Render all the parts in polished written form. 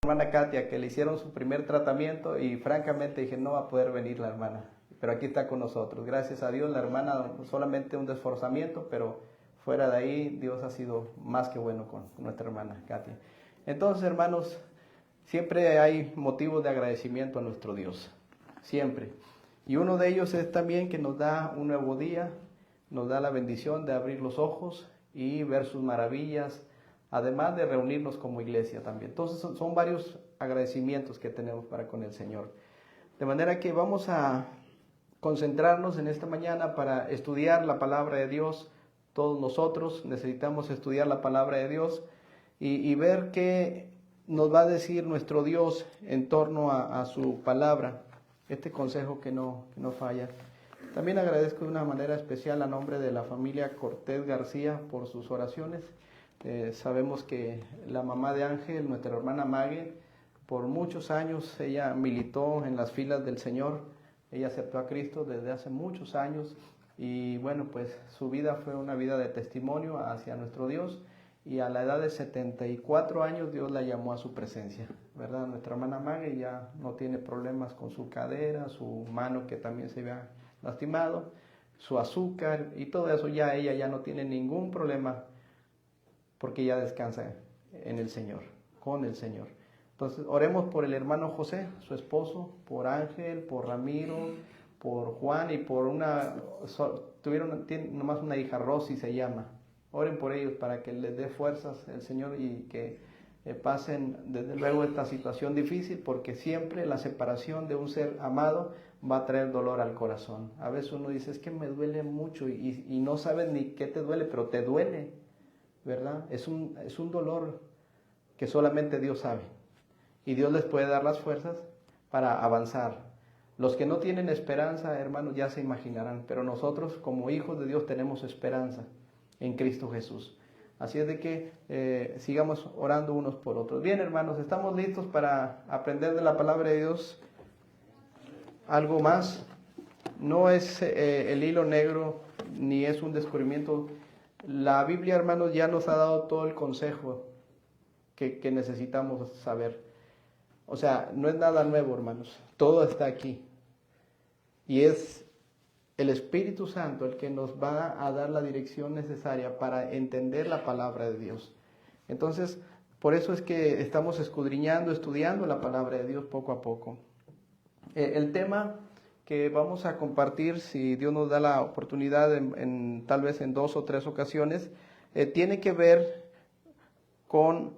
hermana Katia, que le hicieron su primer tratamiento y francamente dije, no va a poder venir la hermana, pero aquí está con nosotros. Gracias a Dios, la hermana solamente un desforzamiento, pero fuera de ahí Dios ha sido más que bueno con nuestra hermana Katia. Entonces, hermanos, siempre hay motivos de agradecimiento a nuestro Dios, siempre. Y uno de ellos es también que nos da un nuevo día, nos da la bendición de abrir los ojos y ver sus maravillas, además de reunirnos como iglesia también. Entonces son varios agradecimientos que tenemos para con el Señor. De manera que vamos a concentrarnos en esta mañana para estudiar la palabra de Dios. Todos nosotros necesitamos estudiar la palabra de Dios y ver qué nos va a decir nuestro Dios en torno a su palabra. Este consejo que no falla. También agradezco de una manera especial a nombre de la familia Cortés García por sus oraciones. Sabemos que la mamá de Ángel, nuestra hermana Mague, por muchos años ella militó en las filas del Señor. Ella aceptó a Cristo desde hace muchos años y bueno, pues su vida fue una vida de testimonio hacia nuestro Dios, y a la edad de 74 años Dios la llamó a su presencia, ¿verdad? Nuestra hermana Mague ya no tiene problemas con su cadera, su mano que también se había lastimado, su azúcar y todo eso, ya ella ya no tiene ningún problema porque ya descansa en el Señor, con el Señor. Entonces, oremos por el hermano José, su esposo, por Ángel, por Ramiro, por Juan y por tienen nomás una hija, Rosy se llama. Oren por ellos para que les dé fuerzas el Señor y que pasen desde luego esta situación difícil, porque siempre la separación de un ser amado va a traer dolor al corazón. A veces uno dice, es que me duele mucho y no sabes ni qué te duele, pero te duele, ¿verdad? Es un dolor que solamente Dios sabe, y Dios les puede dar las fuerzas para avanzar. Los que no tienen esperanza, hermanos, ya se imaginarán, pero nosotros como hijos de Dios tenemos esperanza en Cristo Jesús. Así es de que sigamos orando unos por otros. Bien, hermanos, estamos listos para aprender de la palabra de Dios algo más. No es el hilo negro, ni es un descubrimiento. La Biblia, hermanos, ya nos ha dado todo el consejo que necesitamos saber. O sea, no es nada nuevo, hermanos. Todo está aquí. Y es el Espíritu Santo el que nos va a dar la dirección necesaria para entender la palabra de Dios. Entonces, por eso es que estamos escudriñando, estudiando la palabra de Dios poco a poco. El tema que vamos a compartir, si Dios nos da la oportunidad, tal vez en 2 o 3 ocasiones, tiene que ver con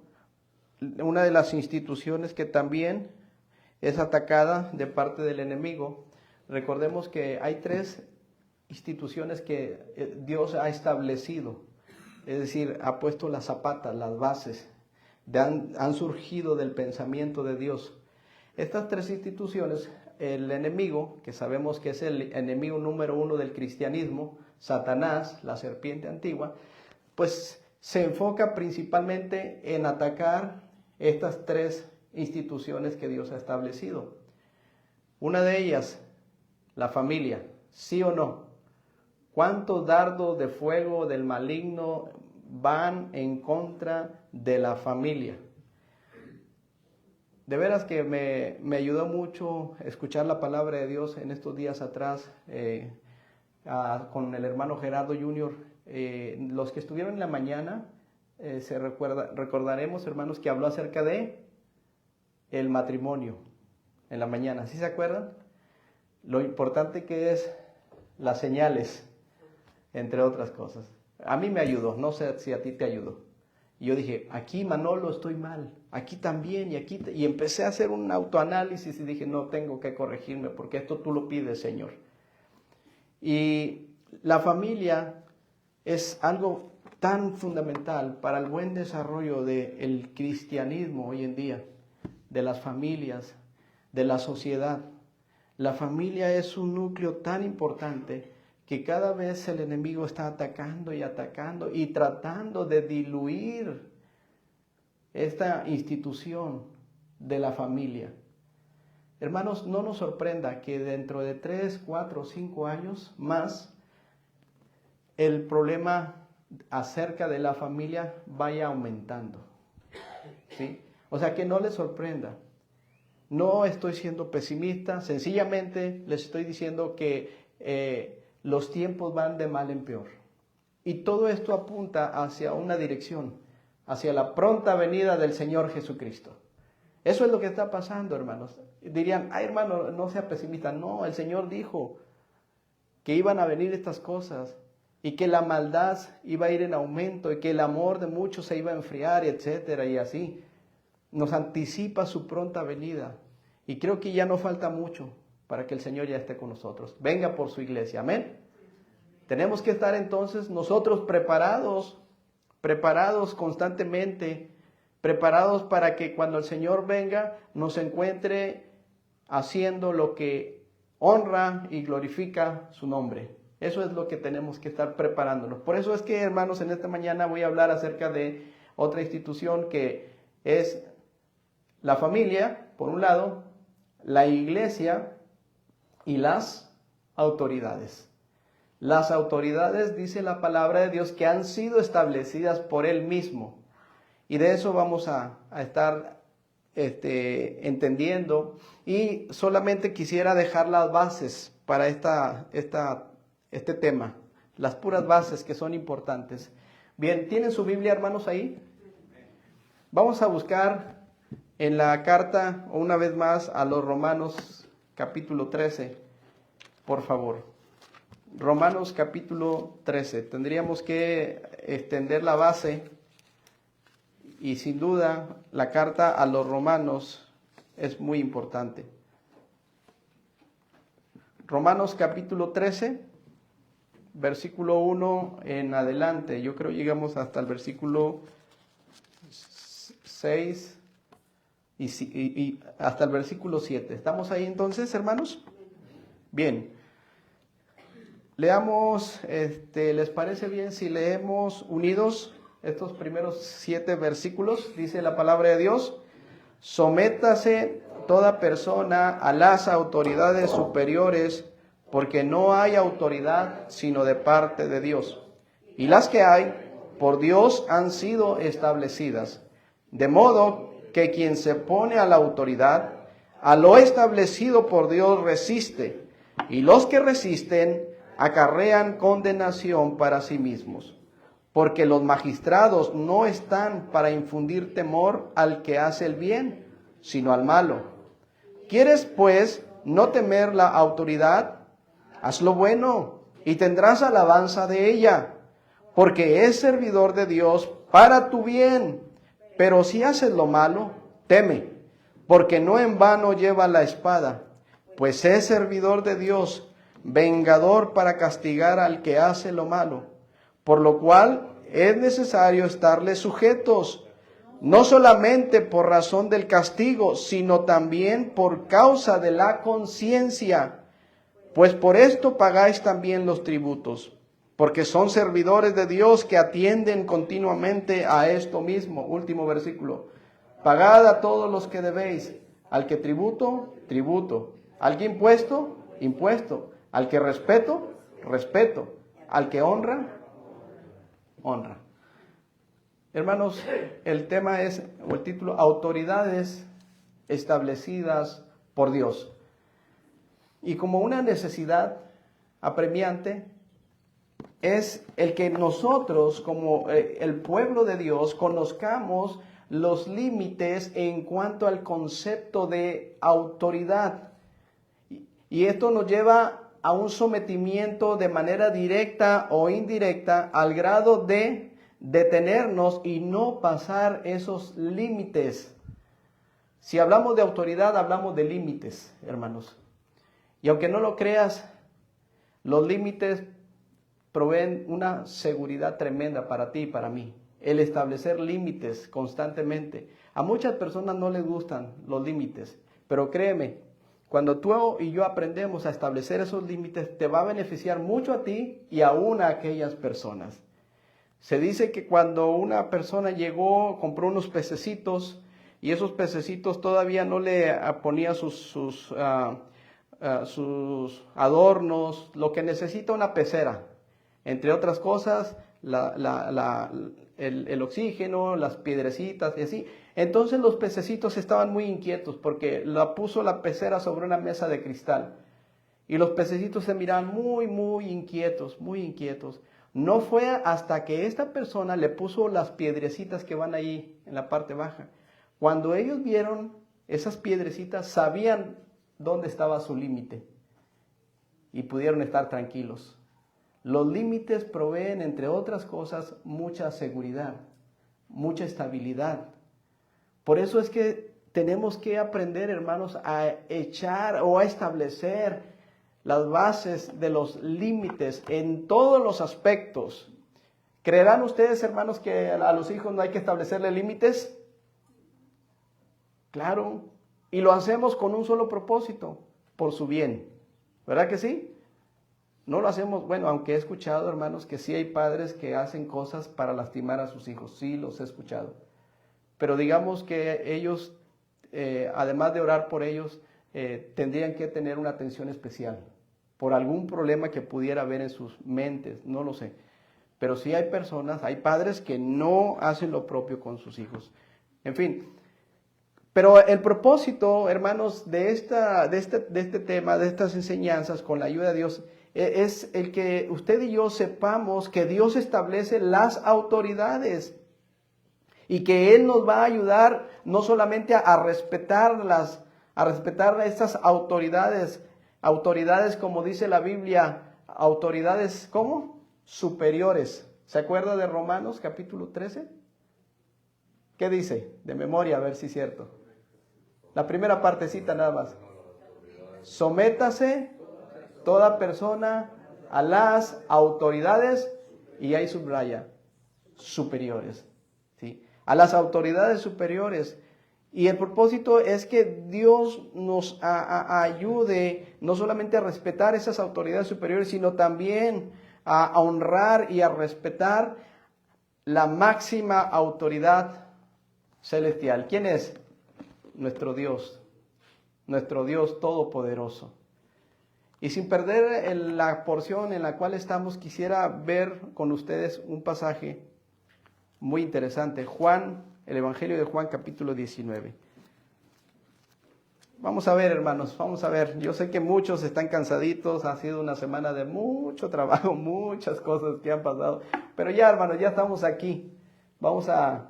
una de las instituciones que también es atacada de parte del enemigo. Recordemos que hay 3 instituciones que Dios ha establecido, es decir, ha puesto las zapatas, las bases, han surgido del pensamiento de Dios. Estas 3 instituciones, el enemigo, que sabemos que es el enemigo número 1 del cristianismo, Satanás, la serpiente antigua, pues se enfoca principalmente en atacar estas 3 instituciones que Dios ha establecido. Una de ellas, la familia, ¿sí o no? ¿Cuántos dardos de fuego del maligno van en contra de la familia? De veras que me ayudó mucho escuchar la palabra de Dios en estos días atrás con el hermano Gerardo Jr. Los que estuvieron en la mañana, recordaremos, hermanos, que habló acerca de el matrimonio en la mañana. ¿Sí se acuerdan? Lo importante que es las señales, entre otras cosas. A mí me ayudó, no sé si a ti te ayudó. Y yo dije, aquí Manolo estoy mal, aquí también, y empecé a hacer un autoanálisis y dije, no, tengo que corregirme porque esto tú lo pides, Señor. Y la familia es algo tan fundamental para el buen desarrollo del cristianismo hoy en día, de las familias, de la sociedad. La familia es un núcleo tan importante que cada vez el enemigo está atacando y tratando de diluir esta institución de la familia. Hermanos, no nos sorprenda que dentro de 3, 4, 5 años más el problema acerca de la familia vaya aumentando, ¿sí? O sea, que no les sorprenda. No estoy siendo pesimista, sencillamente les estoy diciendo que los tiempos van de mal en peor. Y todo esto apunta hacia una dirección, hacia la pronta venida del Señor Jesucristo. Eso es lo que está pasando, hermanos. Dirían, ay hermano, no sea pesimista. No, el Señor dijo que iban a venir estas cosas y que la maldad iba a ir en aumento y que el amor de muchos se iba a enfriar, etcétera, y así. Nos anticipa su pronta venida. Y creo que ya no falta mucho para que el Señor ya esté con nosotros. Venga por su iglesia. Amén. Tenemos que estar entonces nosotros preparados constantemente, preparados para que cuando el Señor venga nos encuentre haciendo lo que honra y glorifica su nombre. Eso es lo que tenemos que estar preparándonos. Por eso es que, hermanos, en esta mañana voy a hablar acerca de otra institución que es la familia, por un lado, la iglesia y las autoridades. Las autoridades, dice la palabra de Dios, que han sido establecidas por Él mismo. Y de eso vamos a estar entendiendo. Y solamente quisiera dejar las bases para este tema. Las puras bases que son importantes. Bien, ¿tienen su Biblia, hermanos, ahí? Vamos a buscar en la carta, una vez más, a los Romanos capítulo 13, por favor. Romanos capítulo 13. Tendríamos que extender la base y sin duda la carta a los Romanos es muy importante. Romanos capítulo 13, versículo 1 en adelante. Yo creo llegamos hasta el versículo 6 y hasta el versículo 7. ¿Estamos ahí entonces, hermanos? Bien. Leamos, ¿les parece bien si leemos unidos estos primeros 7 versículos? Dice la palabra de Dios: sométase toda persona a las autoridades superiores, porque no hay autoridad sino de parte de Dios. Y las que hay, por Dios han sido establecidas. De modo que quien se pone a la autoridad, a lo establecido por Dios resiste, y los que resisten acarrean condenación para sí mismos. Porque los magistrados no están para infundir temor al que hace el bien, sino al malo. ¿Quieres, pues, no temer la autoridad? Haz lo bueno, y tendrás alabanza de ella, porque es servidor de Dios para tu bien. Pero si haces lo malo, teme, porque no en vano lleva la espada, pues es servidor de Dios, vengador para castigar al que hace lo malo. Por lo cual es necesario estarles sujetos, no solamente por razón del castigo, sino también por causa de la conciencia. Pues por esto pagáis también los tributos, porque son servidores de Dios que atienden continuamente a esto mismo. Último versículo. Pagad a todos los que debéis. Al que tributo, tributo. Al que impuesto, impuesto. Al que respeto, respeto. Al que honra, honra. Hermanos, el tema es, o el título, autoridades establecidas por Dios. Y como una necesidad apremiante es el que nosotros, como el pueblo de Dios, conozcamos los límites en cuanto al concepto de autoridad. Y esto nos lleva a un sometimiento de manera directa o indirecta al grado de detenernos y no pasar esos límites. Si hablamos de autoridad, hablamos de límites, hermanos. Y aunque no lo creas, los límites proveen una seguridad tremenda para ti y para mí. El establecer límites constantemente. A muchas personas no les gustan los límites, pero créeme, cuando tú y yo aprendemos a establecer esos límites, te va a beneficiar mucho a ti y aún a aquellas personas. Se dice que cuando una persona llegó, compró unos pececitos y esos pececitos todavía no le ponía sus adornos, lo que necesita una pecera, entre otras cosas, el oxígeno, las piedrecitas y así. Entonces los pececitos estaban muy inquietos porque la puso la pecera sobre una mesa de cristal. Y los pececitos se miraban muy inquietos, muy inquietos. No fue hasta que esta persona le puso las piedrecitas que van ahí en la parte baja. Cuando ellos vieron esas piedrecitas, sabían dónde estaba su límite y pudieron estar tranquilos. Los límites proveen, entre otras cosas, mucha seguridad, mucha estabilidad. Por eso es que tenemos que aprender, hermanos, a echar o a establecer las bases de los límites en todos los aspectos. ¿Creerán ustedes, hermanos, que a los hijos no hay que establecerle límites? Claro, y lo hacemos con un solo propósito, por su bien. ¿Verdad que sí? No lo hacemos, bueno, aunque he escuchado, hermanos, que sí hay padres que hacen cosas para lastimar a sus hijos. Sí, los he escuchado. Pero digamos que ellos, además de orar por ellos, tendrían que tener una atención especial por algún problema que pudiera haber en sus mentes, no lo sé. Pero sí hay personas, hay padres que no hacen lo propio con sus hijos. En fin, pero el propósito, hermanos, de este tema, de estas enseñanzas, con la ayuda de Dios, es el que usted y yo sepamos que Dios establece las autoridades y que Él nos va a ayudar no solamente a respetar estas autoridades, como dice la Biblia, autoridades, ¿cómo? Superiores. ¿Se acuerda de Romanos capítulo 13? ¿Qué dice? De memoria, a ver si es cierto. La primera partecita nada más. Sométase toda persona a las autoridades, y ahí subraya, superiores. ¿Sí? A las autoridades superiores. Y el propósito es que Dios nos ayude no solamente a respetar esas autoridades superiores, sino también a honrar y a respetar la máxima autoridad celestial. ¿Quién es? Nuestro Dios todopoderoso. Y sin perder la porción en la cual estamos, quisiera ver con ustedes un pasaje muy interesante. Juan, el Evangelio de Juan, capítulo 19. Vamos a ver, hermanos, vamos a ver. Yo sé que muchos están cansaditos, ha sido una semana de mucho trabajo, muchas cosas que han pasado. Pero ya, hermanos, ya estamos aquí. Vamos a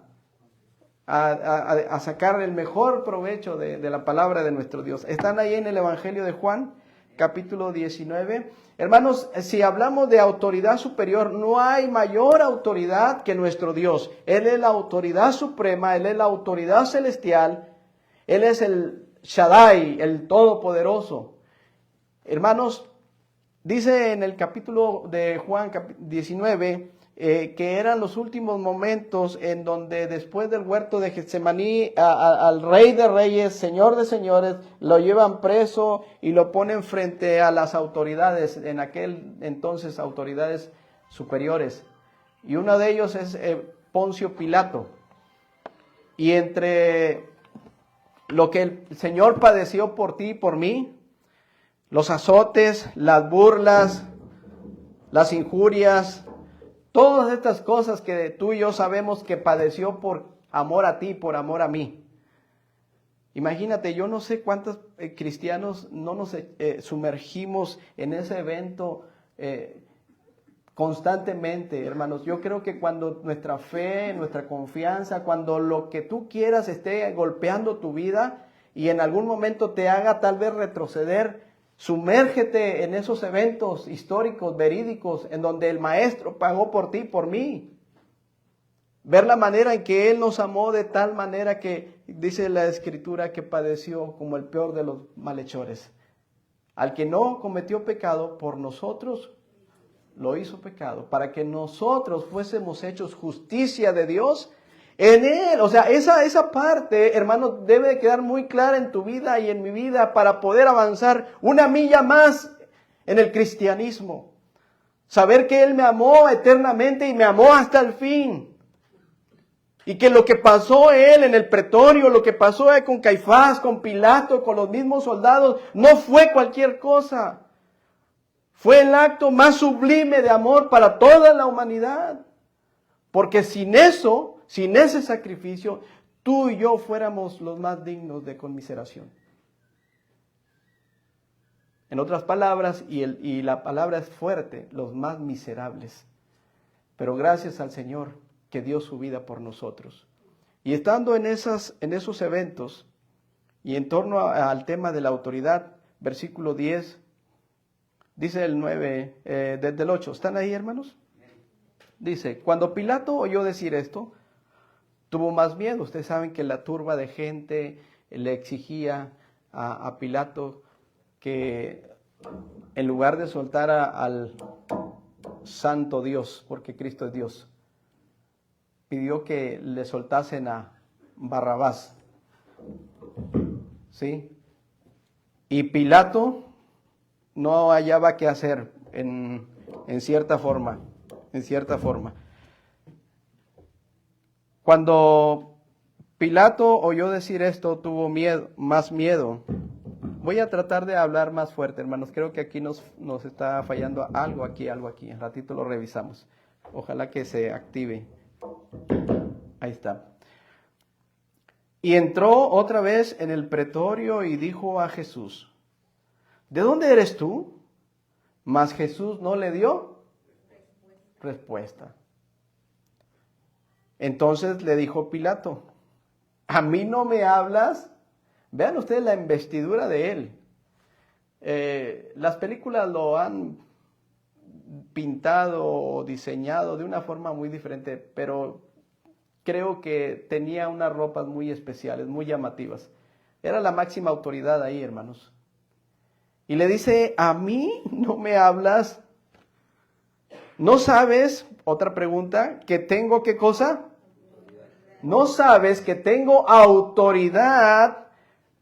sacar el mejor provecho de la palabra de nuestro Dios. Están ahí en el Evangelio de Juan, capítulo 19. Hermanos, si hablamos de autoridad superior, no hay mayor autoridad que nuestro Dios. Él es la autoridad suprema, Él es la autoridad celestial, Él es el Shaddai, el Todopoderoso. Hermanos, dice en el capítulo de Juan 19, que eran los últimos momentos en donde después del huerto de Getsemaní al Rey de Reyes, Señor de Señores, lo llevan preso y lo ponen frente a las autoridades, en aquel entonces autoridades superiores. Y uno de ellos es Poncio Pilato. Y entre lo que el Señor padeció por ti y por mí, los azotes, las burlas, las injurias, todas estas cosas que tú y yo sabemos que padeció por amor a ti, por amor a mí. Imagínate, yo no sé cuántos cristianos no nos sumergimos en ese evento constantemente, hermanos. Yo creo que cuando nuestra fe, nuestra confianza, cuando lo que tú quieras esté golpeando tu vida y en algún momento te haga tal vez retroceder, sumérgete en esos eventos históricos, verídicos, en donde el Maestro pagó por ti, por mí. Ver la manera en que Él nos amó de tal manera que, dice la Escritura, que padeció como el peor de los malhechores. Al que no cometió pecado, por nosotros lo hizo pecado, para que nosotros fuésemos hechos justicia de Dios en Él. O sea, esa parte, hermano, debe de quedar muy clara en tu vida y en mi vida para poder avanzar una milla más en el cristianismo. Saber que Él me amó eternamente y me amó hasta el fin. Y que lo que pasó Él en el pretorio, lo que pasó con Caifás, con Pilato, con los mismos soldados, no fue cualquier cosa. Fue el acto más sublime de amor para toda la humanidad. Porque sin eso, sin ese sacrificio, tú y yo fuéramos los más dignos de conmiseración. En otras palabras, y la palabra es fuerte, los más miserables. Pero gracias al Señor que dio su vida por nosotros. Y estando en esos eventos, y en torno al tema de la autoridad, versículo 10, dice el 9, desde el 8, ¿están ahí, hermanos? Dice, cuando Pilato oyó decir esto, tuvo más miedo. Ustedes saben que la turba de gente le exigía a Pilato que en lugar de soltar al santo Dios, porque Cristo es Dios, pidió que le soltasen a Barrabás. ¿Sí? Y Pilato no hallaba qué hacer en cierta forma. Cuando Pilato oyó decir esto, tuvo más miedo. Voy a tratar de hablar más fuerte, hermanos. Creo que aquí nos está fallando algo aquí. Al ratito lo revisamos. Ojalá que se active. Ahí está. Y entró otra vez en el pretorio y dijo a Jesús, ¿de dónde eres tú? Mas Jesús no le dio respuesta. Entonces le dijo Pilato, ¿a mí no me hablas? Vean ustedes la investidura de él. Las películas lo han pintado o diseñado de una forma muy diferente, pero creo que tenía unas ropas muy especiales, muy llamativas. Era la máxima autoridad ahí, hermanos. Y le dice, ¿a mí no me hablas? ¿No sabes, otra pregunta, que tengo qué cosa? ¿No sabes que tengo autoridad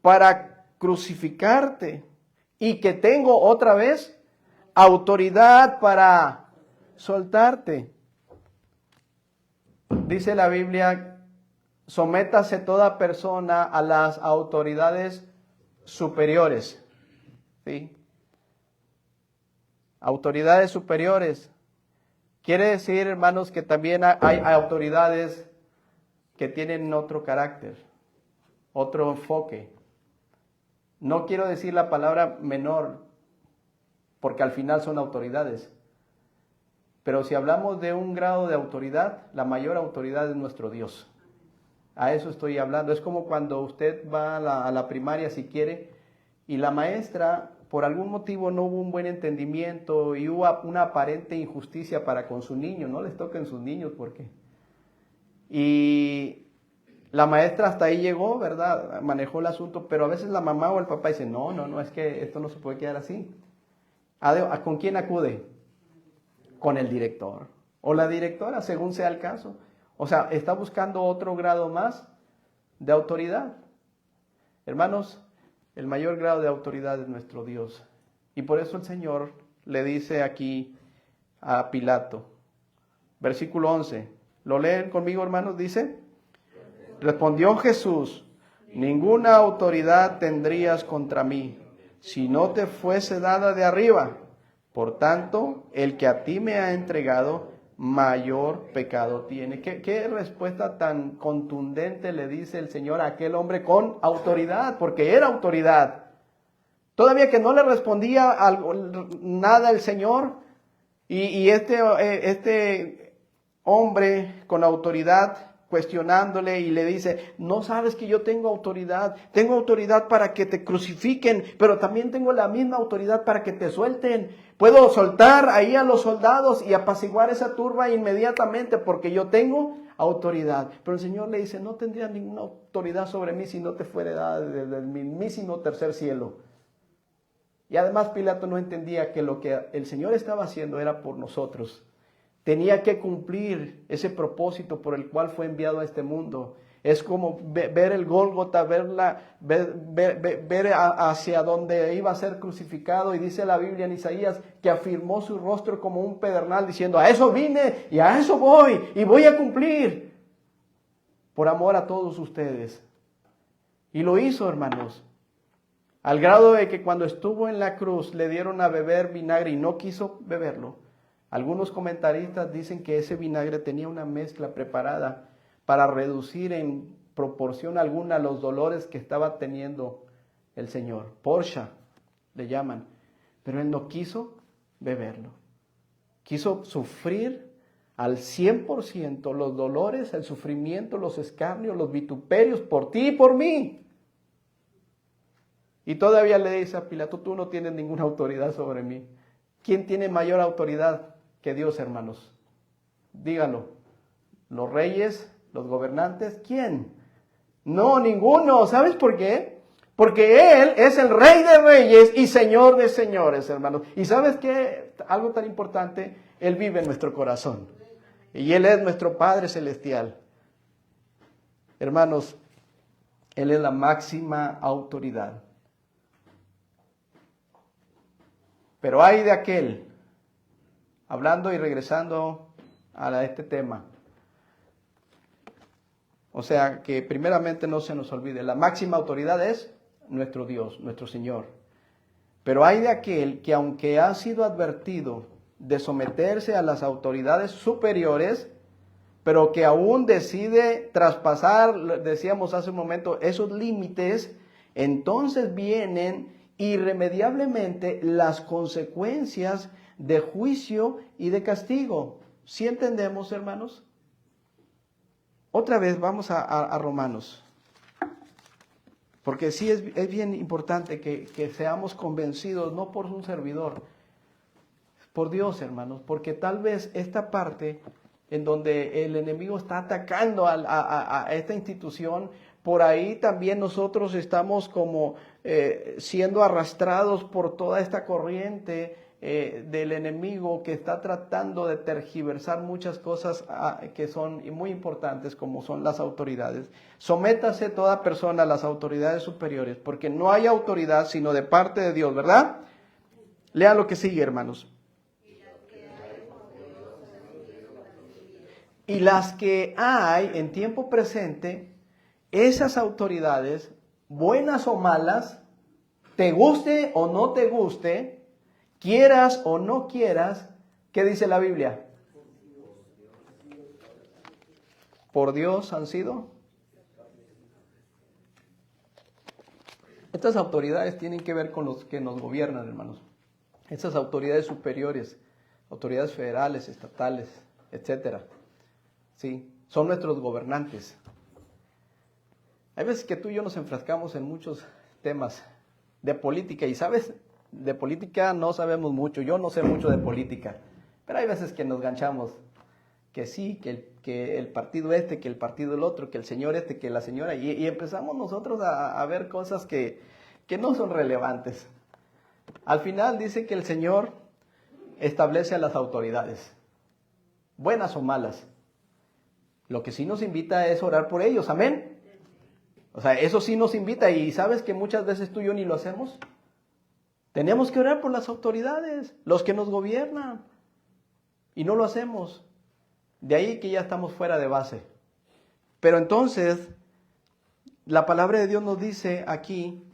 para crucificarte? Y que tengo otra vez autoridad para soltarte. Dice la Biblia, sométase toda persona a las autoridades superiores. ¿Sí? Autoridades superiores. Quiere decir, hermanos, que también hay autoridades que tienen otro carácter, otro enfoque. No quiero decir la palabra menor, porque al final son autoridades. Pero si hablamos de un grado de autoridad, la mayor autoridad es nuestro Dios. A eso estoy hablando. Es como cuando usted va a la primaria, si quiere, y la maestra, por algún motivo, no hubo un buen entendimiento y hubo una aparente injusticia para con su niño. No les toquen sus niños, ¿por qué? Y la maestra hasta ahí llegó, ¿verdad? Manejó el asunto, pero a veces la mamá o el papá dice, no, es que esto no se puede quedar así. ¿Con quién acude? Con el director o la directora, según sea el caso. O sea, está buscando otro grado más de autoridad. Hermanos, el mayor grado de autoridad es nuestro Dios. Y por eso el Señor le dice aquí a Pilato, versículo 11, ¿lo leen conmigo, hermanos? Dice, respondió Jesús, ninguna autoridad tendrías contra mí, si no te fuese dada de arriba. Por tanto, el que a ti me ha entregado, mayor pecado tiene. ¿Qué respuesta tan contundente le dice el Señor a aquel hombre con autoridad? Porque era autoridad. Todavía que no le respondía nada el Señor, y este hombre con autoridad cuestionándole y le dice, no sabes que yo tengo autoridad para que te crucifiquen, pero también tengo la misma autoridad para que te suelten. Puedo soltar ahí a los soldados y apaciguar esa turba inmediatamente porque yo tengo autoridad. Pero el Señor le dice, no tendrías ninguna autoridad sobre mí si no te fuera dada desde el mismísimo tercer cielo. Y además Pilato no entendía que lo que el Señor estaba haciendo era por nosotros. Tenía que cumplir ese propósito por el cual fue enviado a este mundo. Es como ver el Gólgota, ver hacia donde iba a ser crucificado. Y dice la Biblia en Isaías que afirmó su rostro como un pedernal diciendo, a eso vine y a eso voy y voy a cumplir por amor a todos ustedes. Y lo hizo, hermanos. Al grado de que cuando estuvo en la cruz le dieron a beber vinagre y no quiso beberlo. Algunos comentaristas dicen que ese vinagre tenía una mezcla preparada para reducir en proporción alguna los dolores que estaba teniendo el Señor. Porsche le llaman. Pero él no quiso beberlo. Quiso sufrir al 100% los dolores, el sufrimiento, los escarnios, los vituperios por ti y por mí. Y todavía le dice a Pilato, tú no tienes ninguna autoridad sobre mí. ¿Quién tiene mayor autoridad que Dios, hermanos? Dígalo. ¿Los reyes? ¿Los gobernantes? ¿Quién? No, ninguno. ¿Sabes por qué? Porque Él es el Rey de Reyes y Señor de Señores, hermanos. Y ¿sabes qué? Algo tan importante, Él vive en nuestro corazón. Y Él es nuestro Padre Celestial. Hermanos, Él es la máxima autoridad. Pero hay de aquel, hablando y regresando a este tema, o sea, que primeramente no se nos olvide, la máxima autoridad es nuestro Dios, nuestro Señor. Pero hay de aquel que aunque ha sido advertido de someterse a las autoridades superiores, pero que aún decide traspasar, decíamos hace un momento, esos límites, entonces vienen irremediablemente las consecuencias de juicio y de castigo. ¿Sí entendemos, hermanos? Otra vez vamos a Romanos. Porque sí es bien importante que seamos convencidos, no por un servidor, por Dios, hermanos, porque tal vez esta parte en donde el enemigo está atacando a esta institución, por ahí también nosotros estamos como siendo arrastrados por toda esta corriente del enemigo que está tratando de tergiversar muchas cosas que son muy importantes, como son las autoridades. Sométase toda persona a las autoridades superiores, porque no hay autoridad sino de parte de Dios, ¿verdad? Lean lo que sigue, hermanos. Y las que hay en tiempo presente, esas autoridades, buenas o malas, te guste o no te guste, quieras o no quieras, ¿qué dice la Biblia? Por Dios han sido. Estas autoridades tienen que ver con los que nos gobiernan, hermanos. Estas autoridades superiores, autoridades federales, estatales, etcétera. Sí, son nuestros gobernantes. Hay veces que tú y yo nos enfrascamos en muchos temas de política y, ¿sabes? De política no sabemos mucho, yo no sé mucho de política, pero hay veces que nos ganchamos, que sí, que el partido este, que el partido el otro, que el señor este, que la señora, y empezamos nosotros a ver cosas que no son relevantes. Al final dice que el Señor establece a las autoridades, buenas o malas. Lo que sí nos invita es orar por ellos, amén. O sea, eso sí nos invita, y ¿sabes que muchas veces tú y yo ni lo hacemos? Tenemos que orar por las autoridades, los que nos gobiernan, y no lo hacemos. De ahí que ya estamos fuera de base. Pero entonces, la palabra de Dios nos dice aquí,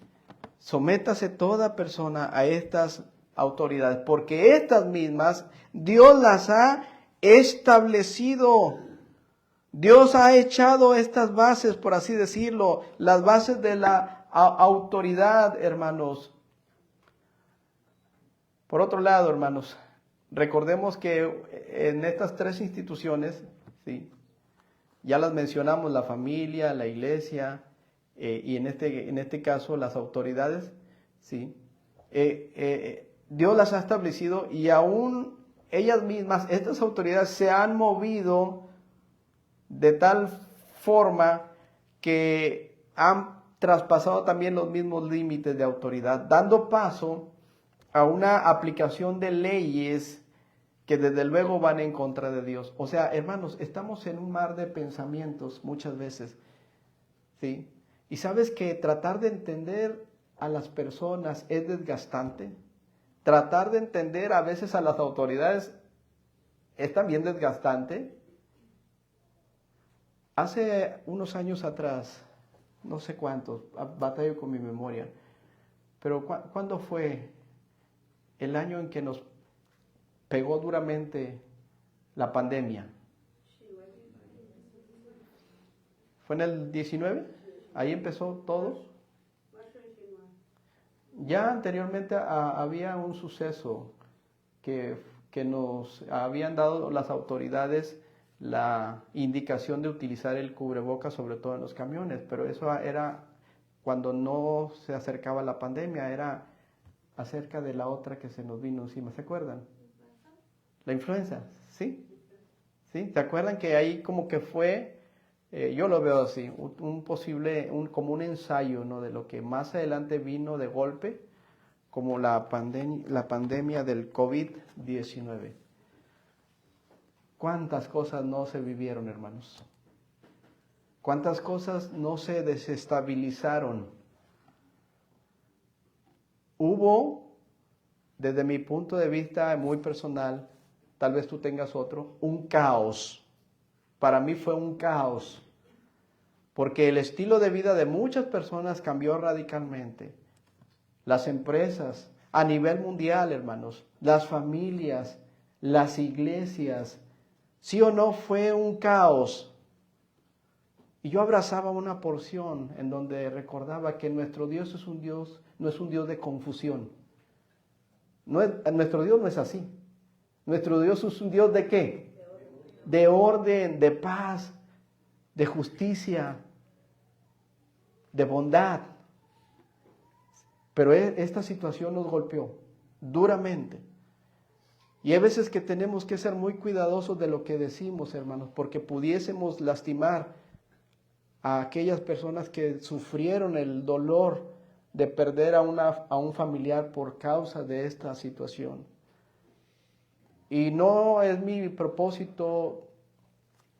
sométase toda persona a estas autoridades, porque estas mismas Dios las ha establecido. Dios ha echado estas bases, por así decirlo, las bases de la autoridad, hermanos. Por otro lado, hermanos, recordemos que en estas tres instituciones, ¿sí? Ya las mencionamos, la familia, la iglesia y en este caso las autoridades, ¿sí? Dios las ha establecido, y aún ellas mismas, estas autoridades se han movido de tal forma que han traspasado también los mismos límites de autoridad, dando paso a una aplicación de leyes que desde luego van en contra de Dios. O sea, hermanos, estamos en un mar de pensamientos muchas veces, ¿sí? Y sabes que tratar de entender a las personas es desgastante. Tratar de entender a veces a las autoridades es también desgastante. Hace unos años atrás, no sé cuántos, batallo con mi memoria, pero ¿cuándo fue el año en que nos pegó duramente la pandemia? ¿Fue en el 19? Ahí empezó todo. Ya anteriormente había un suceso que nos habían dado las autoridades la indicación de utilizar el cubrebocas, sobre todo en los camiones, pero eso era cuando no se acercaba la pandemia, era acerca de la otra que se nos vino encima, ¿se acuerdan? La influenza, ¿sí? ¿Sí? ¿Se acuerdan que ahí como que fue, yo lo veo así, un posible, como un ensayo, ¿no? De lo que más adelante vino de golpe, como la pandemia del COVID-19. ¿Cuántas cosas no se vivieron, hermanos? ¿Cuántas cosas no se desestabilizaron? Hubo, desde mi punto de vista muy personal, tal vez tú tengas otro, un caos. Para mí fue un caos, porque el estilo de vida de muchas personas cambió radicalmente. Las empresas, a nivel mundial, hermanos, las familias, las iglesias, sí o no fue un caos. Y yo abrazaba una porción en donde recordaba que nuestro Dios es un Dios, no es un Dios de confusión. Nuestro Dios no es así. Nuestro Dios es un Dios ¿de qué? De orden, de paz, de justicia, de bondad. Pero esta situación nos golpeó duramente. Y hay veces que tenemos que ser muy cuidadosos de lo que decimos, hermanos, porque pudiésemos lastimar a aquellas personas que sufrieron el dolor de perder a un familiar por causa de esta situación. Y no es mi propósito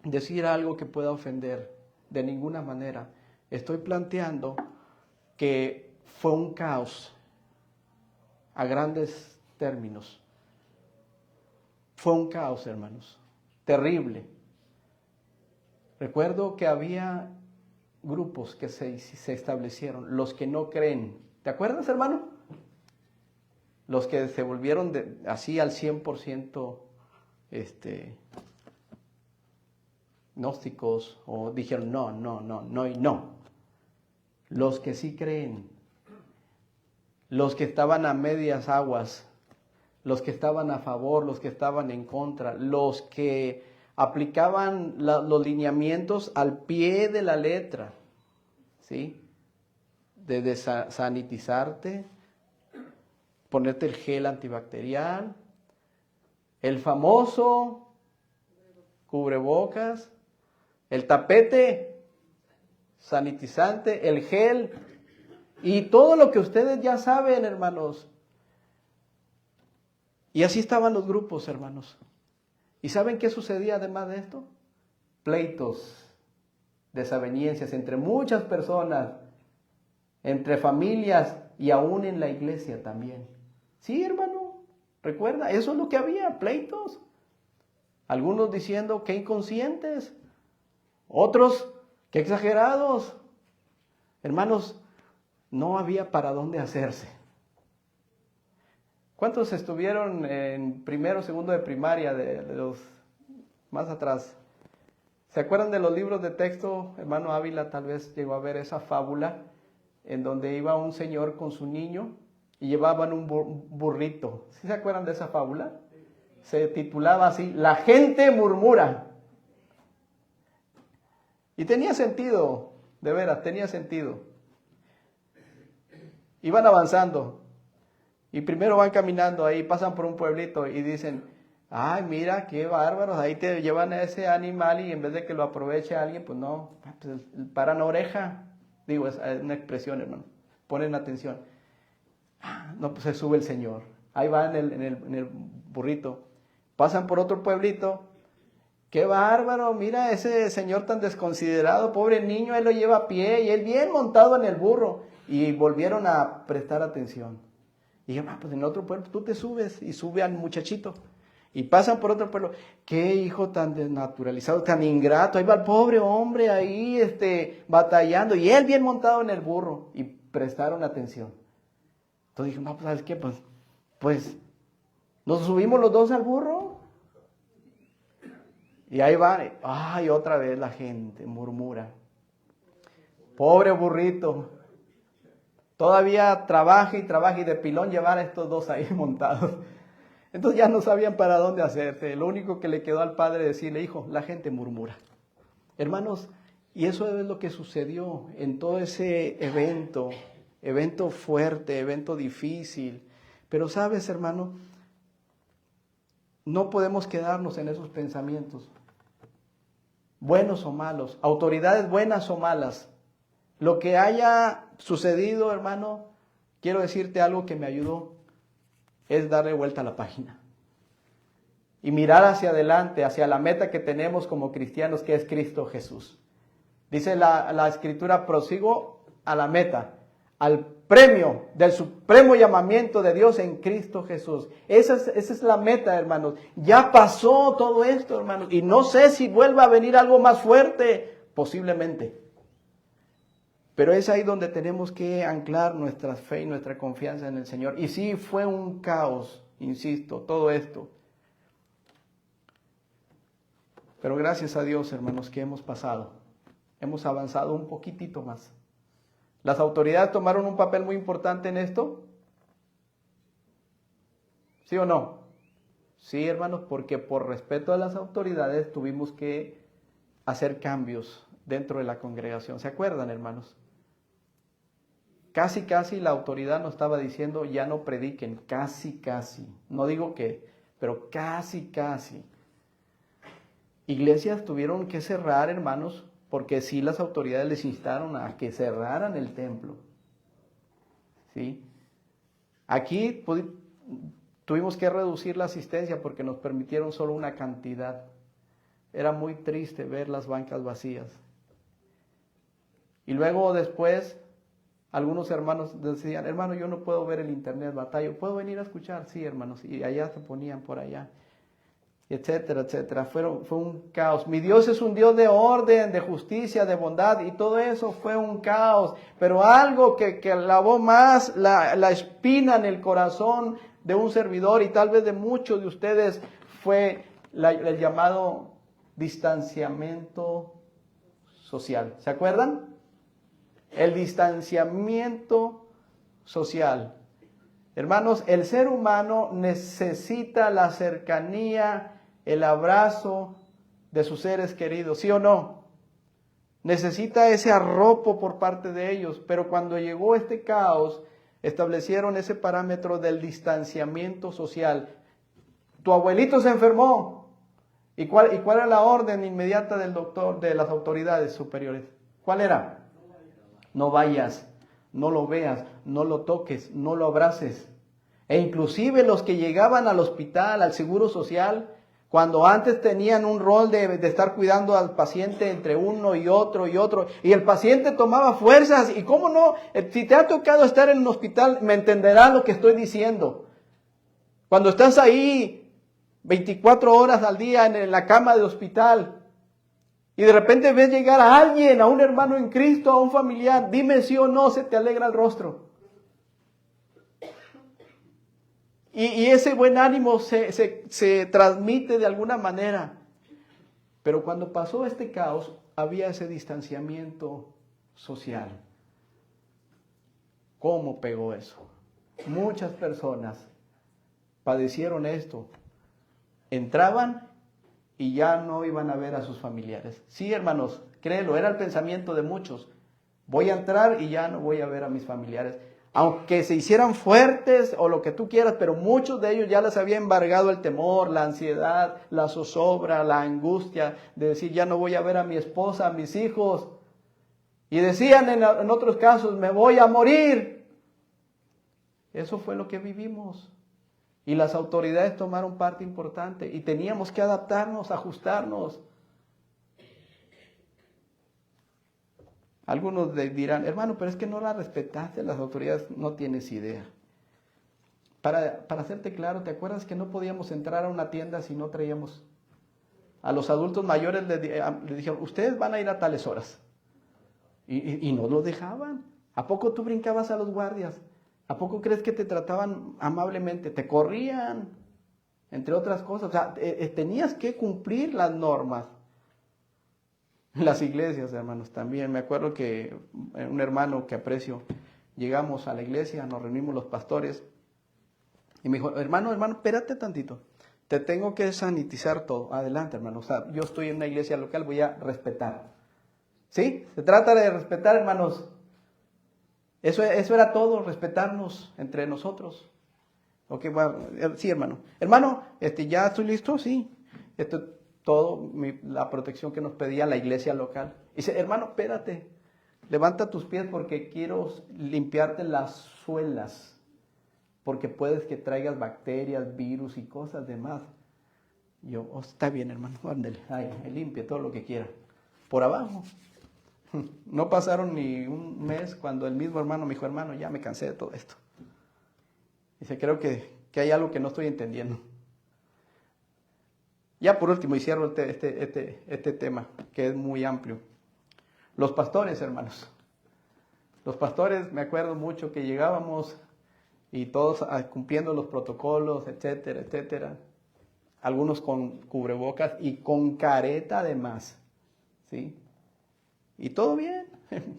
decir algo que pueda ofender de ninguna manera. Estoy planteando que fue un caos a grandes términos. Fue un caos, hermanos, terrible. Recuerdo que había grupos que se establecieron, los que no creen. ¿Te acuerdas, hermano? Los que se volvieron así al 100% gnósticos, o dijeron no y no. Los que sí creen, los que estaban a medias aguas, los que estaban a favor, los que estaban en contra, los que aplicaban los lineamientos al pie de la letra, ¿sí? De sanitizarte, ponerte el gel antibacterial, el famoso cubrebocas, el tapete sanitizante, el gel y todo lo que ustedes ya saben, hermanos. Y así estaban los grupos, hermanos. ¿Y saben qué sucedía además de esto? Pleitos, desavenencias entre muchas personas, entre familias y aún en la iglesia también. Sí, hermano, recuerda, eso es lo que había, pleitos. Algunos diciendo que inconscientes, otros que exagerados. Hermanos, no había para dónde hacerse. ¿Cuántos estuvieron en primero, segundo de primaria, de los más atrás? ¿Se acuerdan de los libros de texto? Hermano Ávila tal vez llegó a ver esa fábula en donde iba un señor con su niño y llevaban un burrito. ¿Sí se acuerdan de esa fábula? Se titulaba así, La gente murmura. Y tenía sentido, de veras, tenía sentido. Iban avanzando. Y primero van caminando ahí, pasan por un pueblito y dicen, ay, mira, qué bárbaros, ahí te llevan a ese animal y en vez de que lo aproveche alguien, pues no, pues paran oreja. Digo, es una expresión, hermano. Ponen atención. No, pues se sube el señor. Ahí va en el burrito. Pasan por otro pueblito. Qué bárbaro, mira ese señor tan desconsiderado, pobre niño, él lo lleva a pie y él bien montado en el burro. Y volvieron a prestar atención. Y yo, pues en otro pueblo tú te subes y sube al muchachito. Y pasan por otro pueblo. Qué hijo tan desnaturalizado, tan ingrato. Ahí va el pobre hombre ahí batallando. Y él bien montado en el burro. Y prestaron atención. Entonces dije, no, pues ¿sabes qué? Pues nos subimos los dos al burro. Y ahí van. Ay, otra vez la gente murmura. Pobre burrito. Todavía trabaja y de pilón llevar a estos dos ahí montados. Entonces ya no sabían para dónde hacerse. Lo único que le quedó al padre decirle, hijo, la gente murmura. Hermanos, y eso es lo que sucedió en todo ese evento fuerte, evento difícil. Pero sabes, hermano, no podemos quedarnos en esos pensamientos, buenos o malos, autoridades buenas o malas. Lo que haya sucedido, hermano, quiero decirte algo que me ayudó, es darle vuelta a la página y mirar hacia adelante, hacia la meta que tenemos como cristianos, que es Cristo Jesús. Dice la Escritura, prosigo a la meta, al premio del supremo llamamiento de Dios en Cristo Jesús. Esa es la meta, hermanos. Ya pasó todo esto, hermanos, y no sé si vuelva a venir algo más fuerte, posiblemente. Pero es ahí donde tenemos que anclar nuestra fe y nuestra confianza en el Señor. Y sí, fue un caos, insisto, todo esto. Pero gracias a Dios, hermanos, que hemos pasado. Hemos avanzado un poquitito más. ¿Las autoridades tomaron un papel muy importante en esto? ¿Sí o no? Sí, hermanos, porque por respeto a las autoridades tuvimos que hacer cambios dentro de la congregación. ¿Se acuerdan, hermanos? Casi la autoridad nos estaba diciendo, ya no prediquen, casi. No digo que, pero casi. Iglesias tuvieron que cerrar, hermanos, porque sí las autoridades les instaron a que cerraran el templo. ¿Sí? Aquí tuvimos que reducir la asistencia porque nos permitieron solo una cantidad. Era muy triste ver las bancas vacías. Y luego después, algunos hermanos decían, hermano, yo no puedo ver el internet, batallo, ¿puedo venir a escuchar? Sí, hermanos, y allá se ponían por allá, etcétera. Fue un caos. Mi Dios es un Dios de orden, de justicia, de bondad, y todo eso fue un caos. Pero algo que lavó más la espina en el corazón de un servidor, y tal vez de muchos de ustedes, fue el llamado distanciamiento social. ¿Se acuerdan? El distanciamiento social. Hermanos, el ser humano necesita la cercanía, el abrazo de sus seres queridos, ¿sí o no? Necesita ese arropo por parte de ellos, pero cuando llegó este caos, establecieron ese parámetro del distanciamiento social. Tu abuelito se enfermó. ¿Y cuál era la orden inmediata del doctor, de las autoridades superiores? ¿Cuál era? No vayas, no lo veas, no lo toques, no lo abraces. E inclusive los que llegaban al hospital, al seguro social, cuando antes tenían un rol de estar cuidando al paciente entre uno y otro, y el paciente tomaba fuerzas, y cómo no, si te ha tocado estar en un hospital, me entenderás lo que estoy diciendo. Cuando estás ahí 24 horas al día en la cama de hospital, y de repente ves llegar a alguien, a un hermano en Cristo, a un familiar, dime sí o no, se te alegra el rostro. Y ese buen ánimo se transmite de alguna manera. Pero cuando pasó este caos, había ese distanciamiento social. ¿Cómo pegó eso? Muchas personas padecieron esto. Entraban y ya no iban a ver a sus familiares. Sí, hermanos, créelo, era el pensamiento de muchos. Voy a entrar y ya no voy a ver a mis familiares. Aunque se hicieran fuertes o lo que tú quieras, pero muchos de ellos ya les había embargado el temor, la ansiedad, la zozobra, la angustia de decir, ya no voy a ver a mi esposa, a mis hijos. Y decían en otros casos, me voy a morir. Eso fue lo que vivimos. Y las autoridades tomaron parte importante y teníamos que adaptarnos, ajustarnos. Algunos dirán, hermano, pero es que no la respetaste, las autoridades, no tienes idea. Para hacerte claro, ¿te acuerdas que no podíamos entrar a una tienda si no traíamos? A los adultos mayores les dijeron, ustedes van a ir a tales horas. Y no los dejaban. ¿A poco tú brincabas a los guardias? ¿A poco crees que te trataban amablemente? Te corrían, entre otras cosas. O sea, tenías que cumplir las normas. Las iglesias, hermanos, también. Me acuerdo que un hermano que aprecio, llegamos a la iglesia, nos reunimos los pastores, y me dijo, hermano, espérate tantito, te tengo que sanitizar todo. Adelante, hermano, o sea, yo estoy en una iglesia local, voy a respetar. ¿Sí? Se trata de respetar, hermanos. Eso era todo, respetarnos entre nosotros. Ok, bueno, sí, hermano. Hermano, ¿ya estoy listo? Sí. La protección que nos pedía la iglesia local. Dice, hermano, espérate, levanta tus pies porque quiero limpiarte las suelas, porque puedes que traigas bacterias, virus y cosas demás. Yo, está bien, hermano, ándale, ahí, limpie todo lo que quiera. Por abajo. No pasaron ni un mes cuando el mismo hermano me dijo, hermano, ya me cansé de todo esto. Dice, creo que hay algo que no estoy entendiendo. Ya por último, y cierro este tema, que es muy amplio. Los pastores, hermanos. Los pastores, me acuerdo mucho que llegábamos y todos cumpliendo los protocolos, etcétera, etcétera. Algunos con cubrebocas y con careta además, ¿sí? Y todo bien,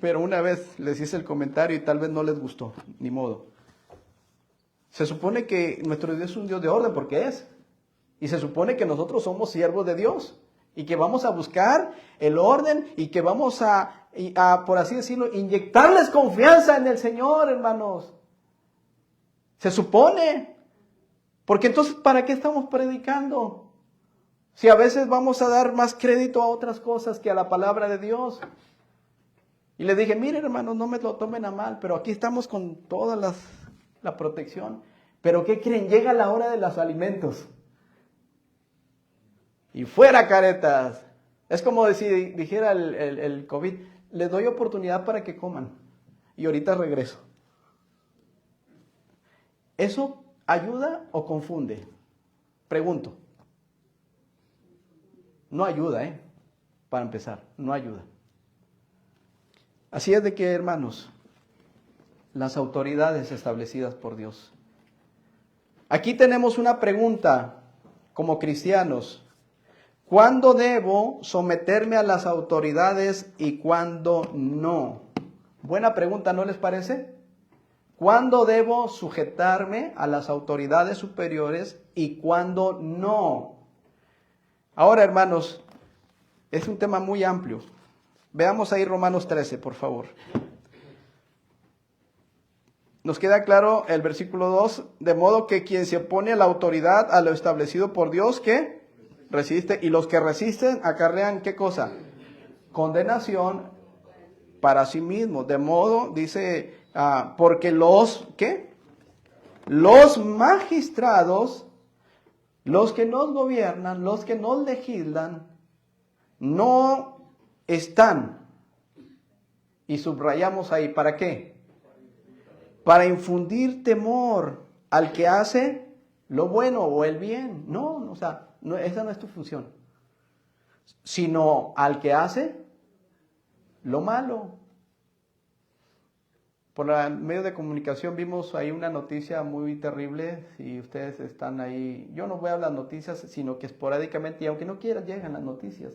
pero una vez les hice el comentario y tal vez no les gustó, ni modo. Se supone que nuestro Dios es un Dios de orden, porque es. Y se supone que nosotros somos siervos de Dios y que vamos a buscar el orden y que vamos a, por así decirlo, inyectarles confianza en el Señor, hermanos. Se supone. Porque entonces, ¿para qué estamos predicando? Si a veces vamos a dar más crédito a otras cosas que a la palabra de Dios. Y le dije, miren, hermanos, no me lo tomen a mal, pero aquí estamos con toda la protección. Pero ¿qué creen? Llega la hora de los alimentos. Y fuera caretas. Es como si dijera el COVID, les doy oportunidad para que coman. Y ahorita regreso. ¿Eso ayuda o confunde? Pregunto. No ayuda, para empezar, no ayuda. Así es de que, hermanos, las autoridades establecidas por Dios. Aquí tenemos una pregunta como cristianos. ¿Cuándo debo someterme a las autoridades y cuándo no? Buena pregunta, ¿no les parece? ¿Cuándo debo sujetarme a las autoridades superiores y cuándo no? Ahora, hermanos, es un tema muy amplio. Veamos ahí Romanos 13, por favor. Nos queda claro el versículo 2, de modo que quien se opone a la autoridad, a lo establecido por Dios, ¿qué? Resiste. Y los que resisten acarrean, ¿qué cosa? Condenación para sí mismos. De modo, dice, porque ¿qué? Los magistrados, los que nos gobiernan, los que nos legislan, no están, y subrayamos ahí, ¿para qué? Para infundir temor al que hace lo bueno o el bien. No, o sea, esa no es tu función. Sino al que hace lo malo. Por el medio de comunicación vimos ahí una noticia muy terrible. Si ustedes están ahí, yo no voy a las noticias, sino que esporádicamente, y aunque no quieran, llegan las noticias.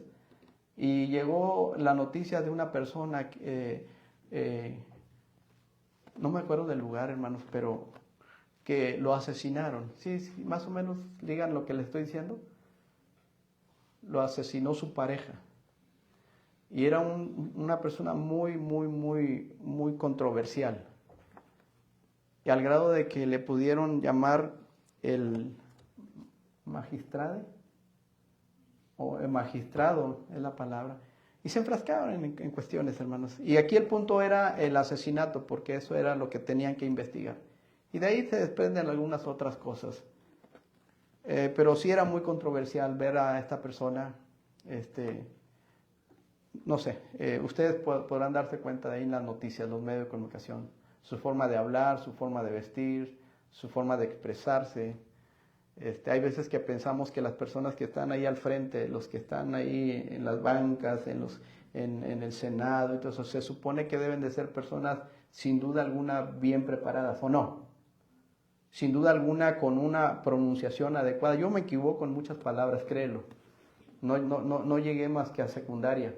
Y llegó la noticia de una persona, no me acuerdo del lugar, hermanos, pero que lo asesinaron. Sí, más o menos digan lo que les estoy diciendo. Lo asesinó su pareja. Y era una persona muy, muy, muy, muy controversial. Y al grado de que le pudieron llamar el magistrado, o el magistrado es la palabra. Y se enfrascaron en cuestiones, hermanos. Y aquí el punto era el asesinato, porque eso era lo que tenían que investigar. Y de ahí se desprenden algunas otras cosas. Pero sí era muy controversial ver a esta persona, no sé, ustedes podrán darse cuenta de ahí en las noticias, los medios de comunicación, su forma de hablar, su forma de vestir, su forma de expresarse. Hay veces que pensamos que las personas que están ahí al frente, los que están ahí en las bancas, en el Senado, entonces se supone que deben de ser personas sin duda alguna bien preparadas, ¿o no? Sin duda alguna con una pronunciación adecuada. Yo me equivoco en muchas palabras, créelo. No llegué más que a secundaria.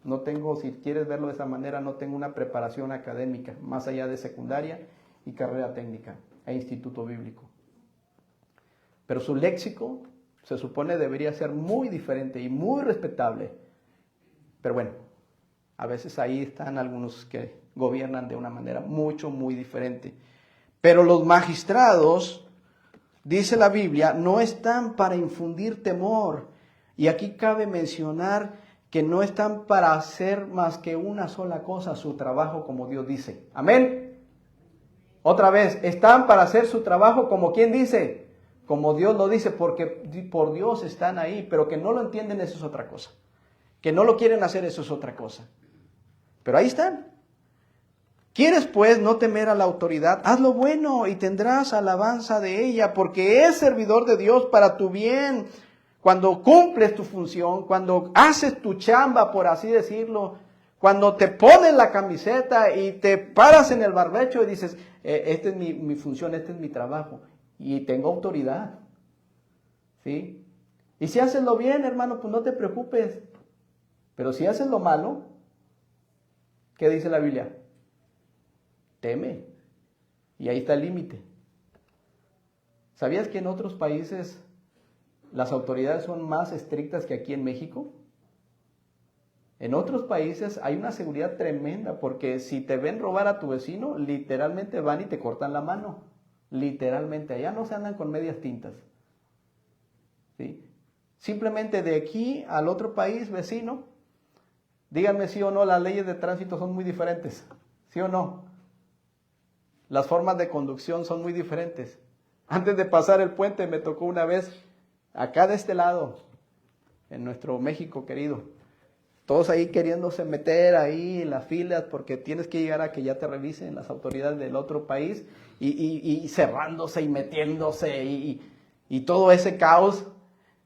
No tengo, si quieres verlo de esa manera, no tengo una preparación académica, más allá de secundaria y carrera técnica e instituto bíblico. Pero su léxico se supone debería ser muy diferente y muy respetable. Pero bueno, a veces ahí están algunos que gobiernan de una manera muy diferente. Pero los magistrados, dice la Biblia, no están para infundir temor. Y aquí cabe mencionar que no están para hacer más que una sola cosa, su trabajo como Dios dice. Amén. Otra vez, están para hacer su trabajo como quien dice, como Dios lo dice, porque por Dios están ahí, pero que no lo entienden, eso es otra cosa. Que no lo quieren hacer, eso es otra cosa. Pero ahí están. ¿Quieres pues no temer a la autoridad? Haz lo bueno y tendrás alabanza de ella, porque es servidor de Dios para tu bien. Cuando cumples tu función, cuando haces tu chamba, por así decirlo, cuando te pones la camiseta y te paras en el barbecho y dices, esta es mi función, este es mi trabajo y tengo autoridad. ¿Sí? Y si haces lo bien, hermano, pues no te preocupes. Pero si haces lo malo, ¿qué dice la Biblia? Teme. Y ahí está el límite. ¿Sabías que en otros países las autoridades son más estrictas que aquí en México? En otros países hay una seguridad tremenda, porque si te ven robar a tu vecino, literalmente van y te cortan la mano. Literalmente, allá no se andan con medias tintas. ¿Sí? Simplemente de aquí al otro país vecino, díganme sí o no, las leyes de tránsito son muy diferentes. ¿Sí o no? Las formas de conducción son muy diferentes. Antes de pasar el puente me tocó una vez, acá de este lado, en nuestro México querido, todos ahí queriéndose meter ahí en las filas porque tienes que llegar a que ya te revisen las autoridades del otro país y cerrándose y metiéndose y todo ese caos.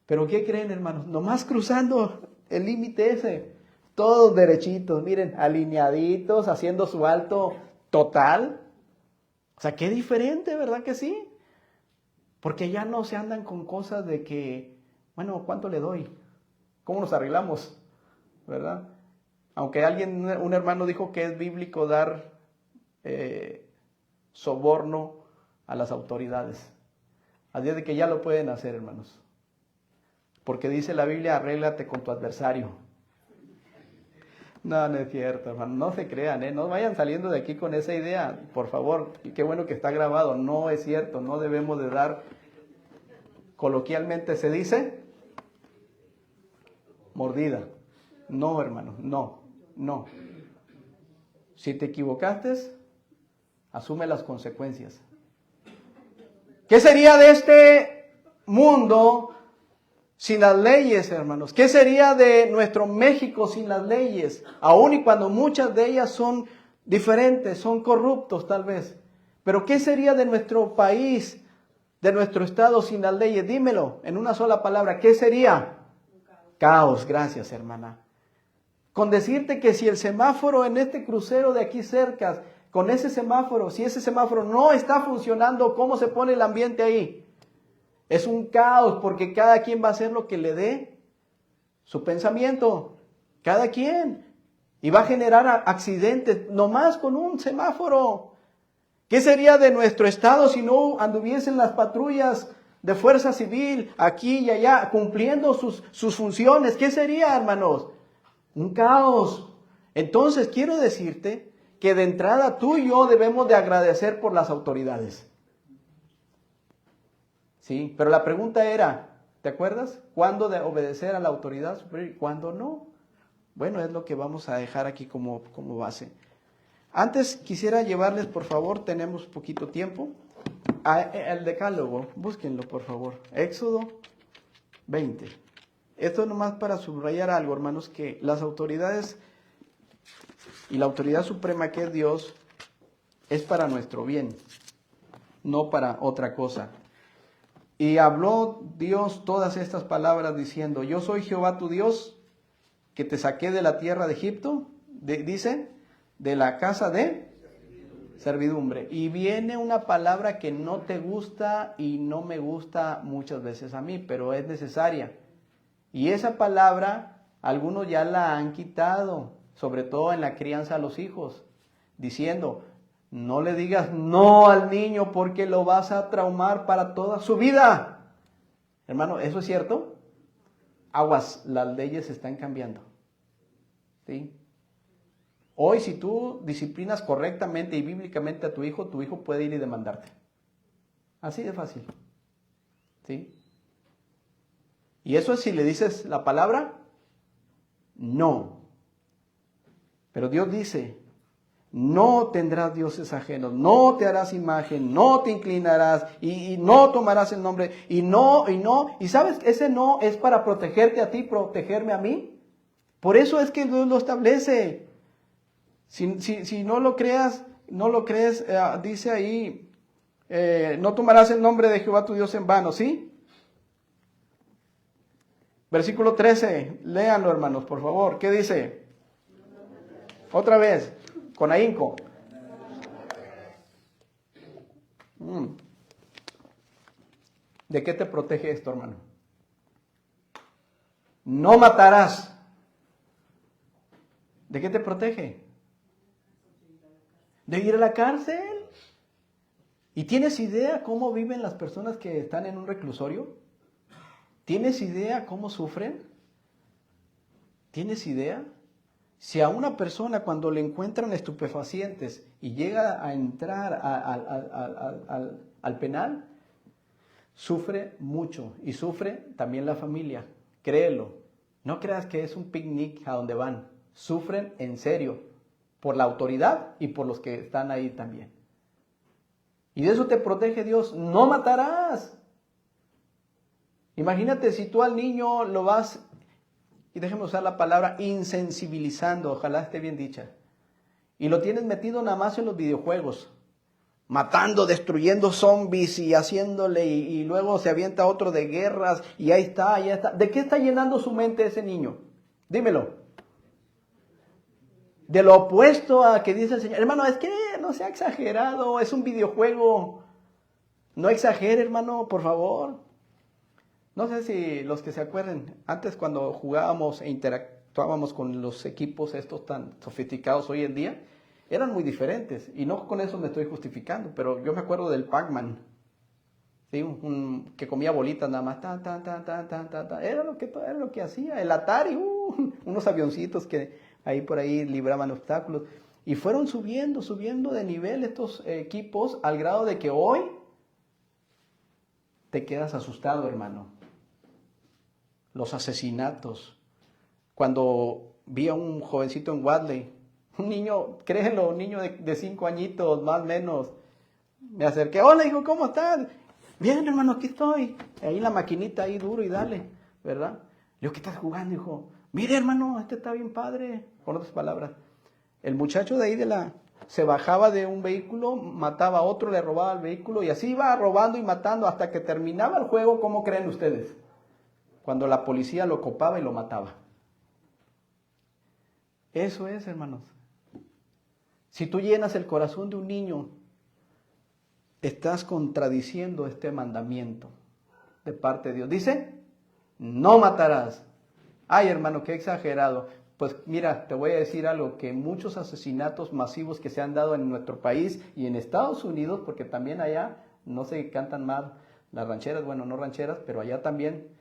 Pero ¿qué creen, hermanos? Nomás cruzando el límite ese, todos derechitos, miren, alineaditos, haciendo su alto total. O sea, qué diferente, ¿verdad que sí? Porque ya no se andan con cosas de que, bueno, ¿cuánto le doy? ¿Cómo nos arreglamos? ¿Verdad? Aunque un hermano dijo que es bíblico dar soborno a las autoridades. Así es de que ya lo pueden hacer, hermanos. Porque dice la Biblia, arréglate con tu adversario. No, no es cierto, hermano. No se crean, no vayan saliendo de aquí con esa idea, por favor. Y qué bueno que está grabado. No es cierto, no debemos de dar, coloquialmente se dice, mordida. No, hermano, no. Si te equivocaste, asume las consecuencias. ¿Qué sería de este mundo sin las leyes, hermanos? ¿Qué sería de nuestro México sin las leyes? Aun y cuando muchas de ellas son diferentes, son corruptos tal vez. Pero ¿qué sería de nuestro país, de nuestro estado sin las leyes? Dímelo en una sola palabra. ¿Qué sería? Caos. Gracias, hermana. Con decirte que si el semáforo en este crucero de aquí cerca, con ese semáforo, si ese semáforo no está funcionando, ¿cómo se pone el ambiente ahí? Es un caos, porque cada quien va a hacer lo que le dé su pensamiento. Cada quien. Y va a generar accidentes, nomás con un semáforo. ¿Qué sería de nuestro estado si no anduviesen las patrullas de fuerza civil aquí y allá, cumpliendo sus funciones? ¿Qué sería, hermanos? Un caos. Entonces quiero decirte que de entrada tú y yo debemos de agradecer por las autoridades. Sí, pero la pregunta era, ¿te acuerdas? ¿Cuándo de obedecer a la autoridad superior y cuándo no? Bueno, es lo que vamos a dejar aquí como base. Antes quisiera llevarles, por favor, tenemos poquito tiempo, el decálogo, búsquenlo por favor, Éxodo 20. Esto nomás para subrayar algo, hermanos, que las autoridades y la autoridad suprema que es Dios es para nuestro bien, no para otra cosa. Y habló Dios todas estas palabras diciendo, yo soy Jehová tu Dios, que te saqué de la tierra de Egipto, dice, de la casa de servidumbre. Y viene una palabra que no te gusta y no me gusta muchas veces a mí, pero es necesaria. Y esa palabra Algunos ya la han quitado, sobre todo en la crianza a los hijos, diciendo, no le digas no al niño porque lo vas a traumar para toda su vida. Hermano, ¿eso es cierto? Aguas, las leyes están cambiando. ¿Sí? Hoy, si tú disciplinas correctamente y bíblicamente a tu hijo puede ir y demandarte. Así de fácil. ¿Sí? Y eso es si le dices la palabra no. Pero Dios dice, no tendrás dioses ajenos, no te harás imagen, no te inclinarás y no tomarás el nombre y no. Y sabes, ese no es para protegerte a ti, protegerme a mí. Por eso es que Dios lo establece. Si no lo creas, no lo crees, dice ahí, no tomarás el nombre de Jehová tu Dios en vano, ¿sí? Versículo 13, léanlo hermanos, por favor. ¿Qué dice? Otra vez, con ahínco. ¿De qué te protege esto, hermano? No matarás. ¿De qué te protege? De ir a la cárcel. ¿Y tienes idea cómo viven las personas que están en un reclusorio? ¿Tienes idea cómo sufren? ¿Tienes idea? Si a una persona cuando le encuentran estupefacientes y llega a entrar al penal, sufre mucho y sufre también la familia. Créelo, no creas que es un picnic a donde van. Sufren en serio por la autoridad y por los que están ahí también. Y de eso te protege Dios. No matarás. Imagínate si tú al niño lo vas, y déjeme usar la palabra insensibilizando, ojalá esté bien dicha, y lo tienes metido nada más en los videojuegos, matando, destruyendo zombies y haciéndole, y luego se avienta otro de guerras, y ahí está, ya está. ¿De qué está llenando su mente ese niño? Dímelo. De lo opuesto a que dice el Señor. Hermano, es que no sea exagerado, es un videojuego. No exagere, hermano, por favor. No sé si los que se acuerden, antes cuando jugábamos e interactuábamos con los equipos estos tan sofisticados hoy en día, eran muy diferentes. Y no con eso me estoy justificando, pero yo me acuerdo del Pac-Man, ¿sí? Que comía bolitas nada más. Era lo que hacía. El Atari, unos avioncitos que ahí por ahí libraban obstáculos. Y fueron subiendo de nivel estos equipos al grado de que hoy te quedas asustado, hermano. Los asesinatos. Cuando vi a un jovencito en Wadley, un niño, créelo, un niño de 5 añitos, más o menos, me acerqué, hola hijo, ¿cómo estás? Bien, hermano, aquí estoy. Ahí la maquinita, ahí duro y dale, ¿verdad? Le digo, ¿qué estás jugando, hijo? Mire, hermano, este está bien padre. Con otras palabras, el muchacho de ahí se bajaba de un vehículo, mataba a otro, le robaba el vehículo y así iba robando y matando hasta que terminaba el juego. ¿Cómo creen ustedes? Cuando la policía lo copaba y lo mataba. Eso es, hermanos. Si tú llenas el corazón de un niño, estás contradiciendo este mandamiento de parte de Dios. Dice, no matarás. Ay, hermano, qué exagerado. Pues mira, te voy a decir algo, que muchos asesinatos masivos que se han dado en nuestro país y en Estados Unidos, porque también allá no se cantan mal las rancheras, bueno, no rancheras, pero allá también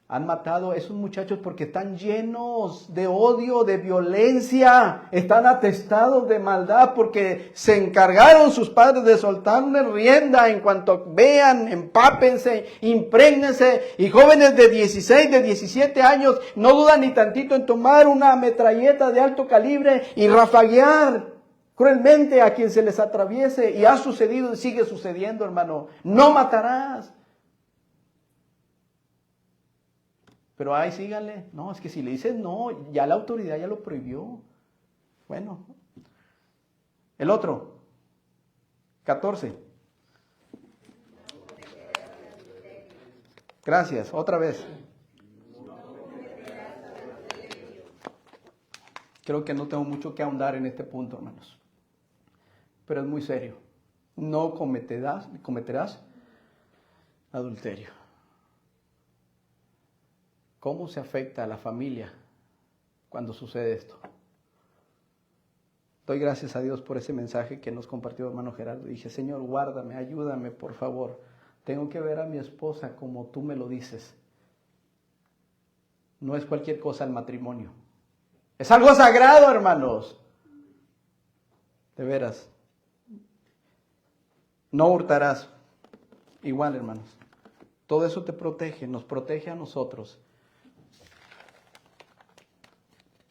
han matado a esos muchachos porque están llenos de odio, de violencia, están atestados de maldad porque se encargaron sus padres de soltarle rienda en cuanto vean, empápense, imprégnense, y jóvenes de 16, de 17 años no dudan ni tantito en tomar una metralleta de alto calibre y rafaguear cruelmente a quien se les atraviese, y ha sucedido y sigue sucediendo, hermano. No matarás. Pero ahí síganle. No, es que si le dices no, ya la autoridad ya lo prohibió. Bueno. El otro. 14. Gracias. Otra vez. Creo que no tengo mucho que ahondar en este punto, hermanos. Pero es muy serio. No cometerás adulterio. ¿Cómo se afecta a la familia cuando sucede esto. Doy gracias a Dios por ese mensaje que nos compartió hermano Gerardo. Dije, Señor, guárdame, ayúdame, por favor. Tengo que ver a mi esposa como tú me lo dices. No es cualquier cosa el matrimonio. Es algo sagrado, hermanos. De veras. No hurtarás. Igual, hermanos. Todo eso te protege, nos protege a nosotros.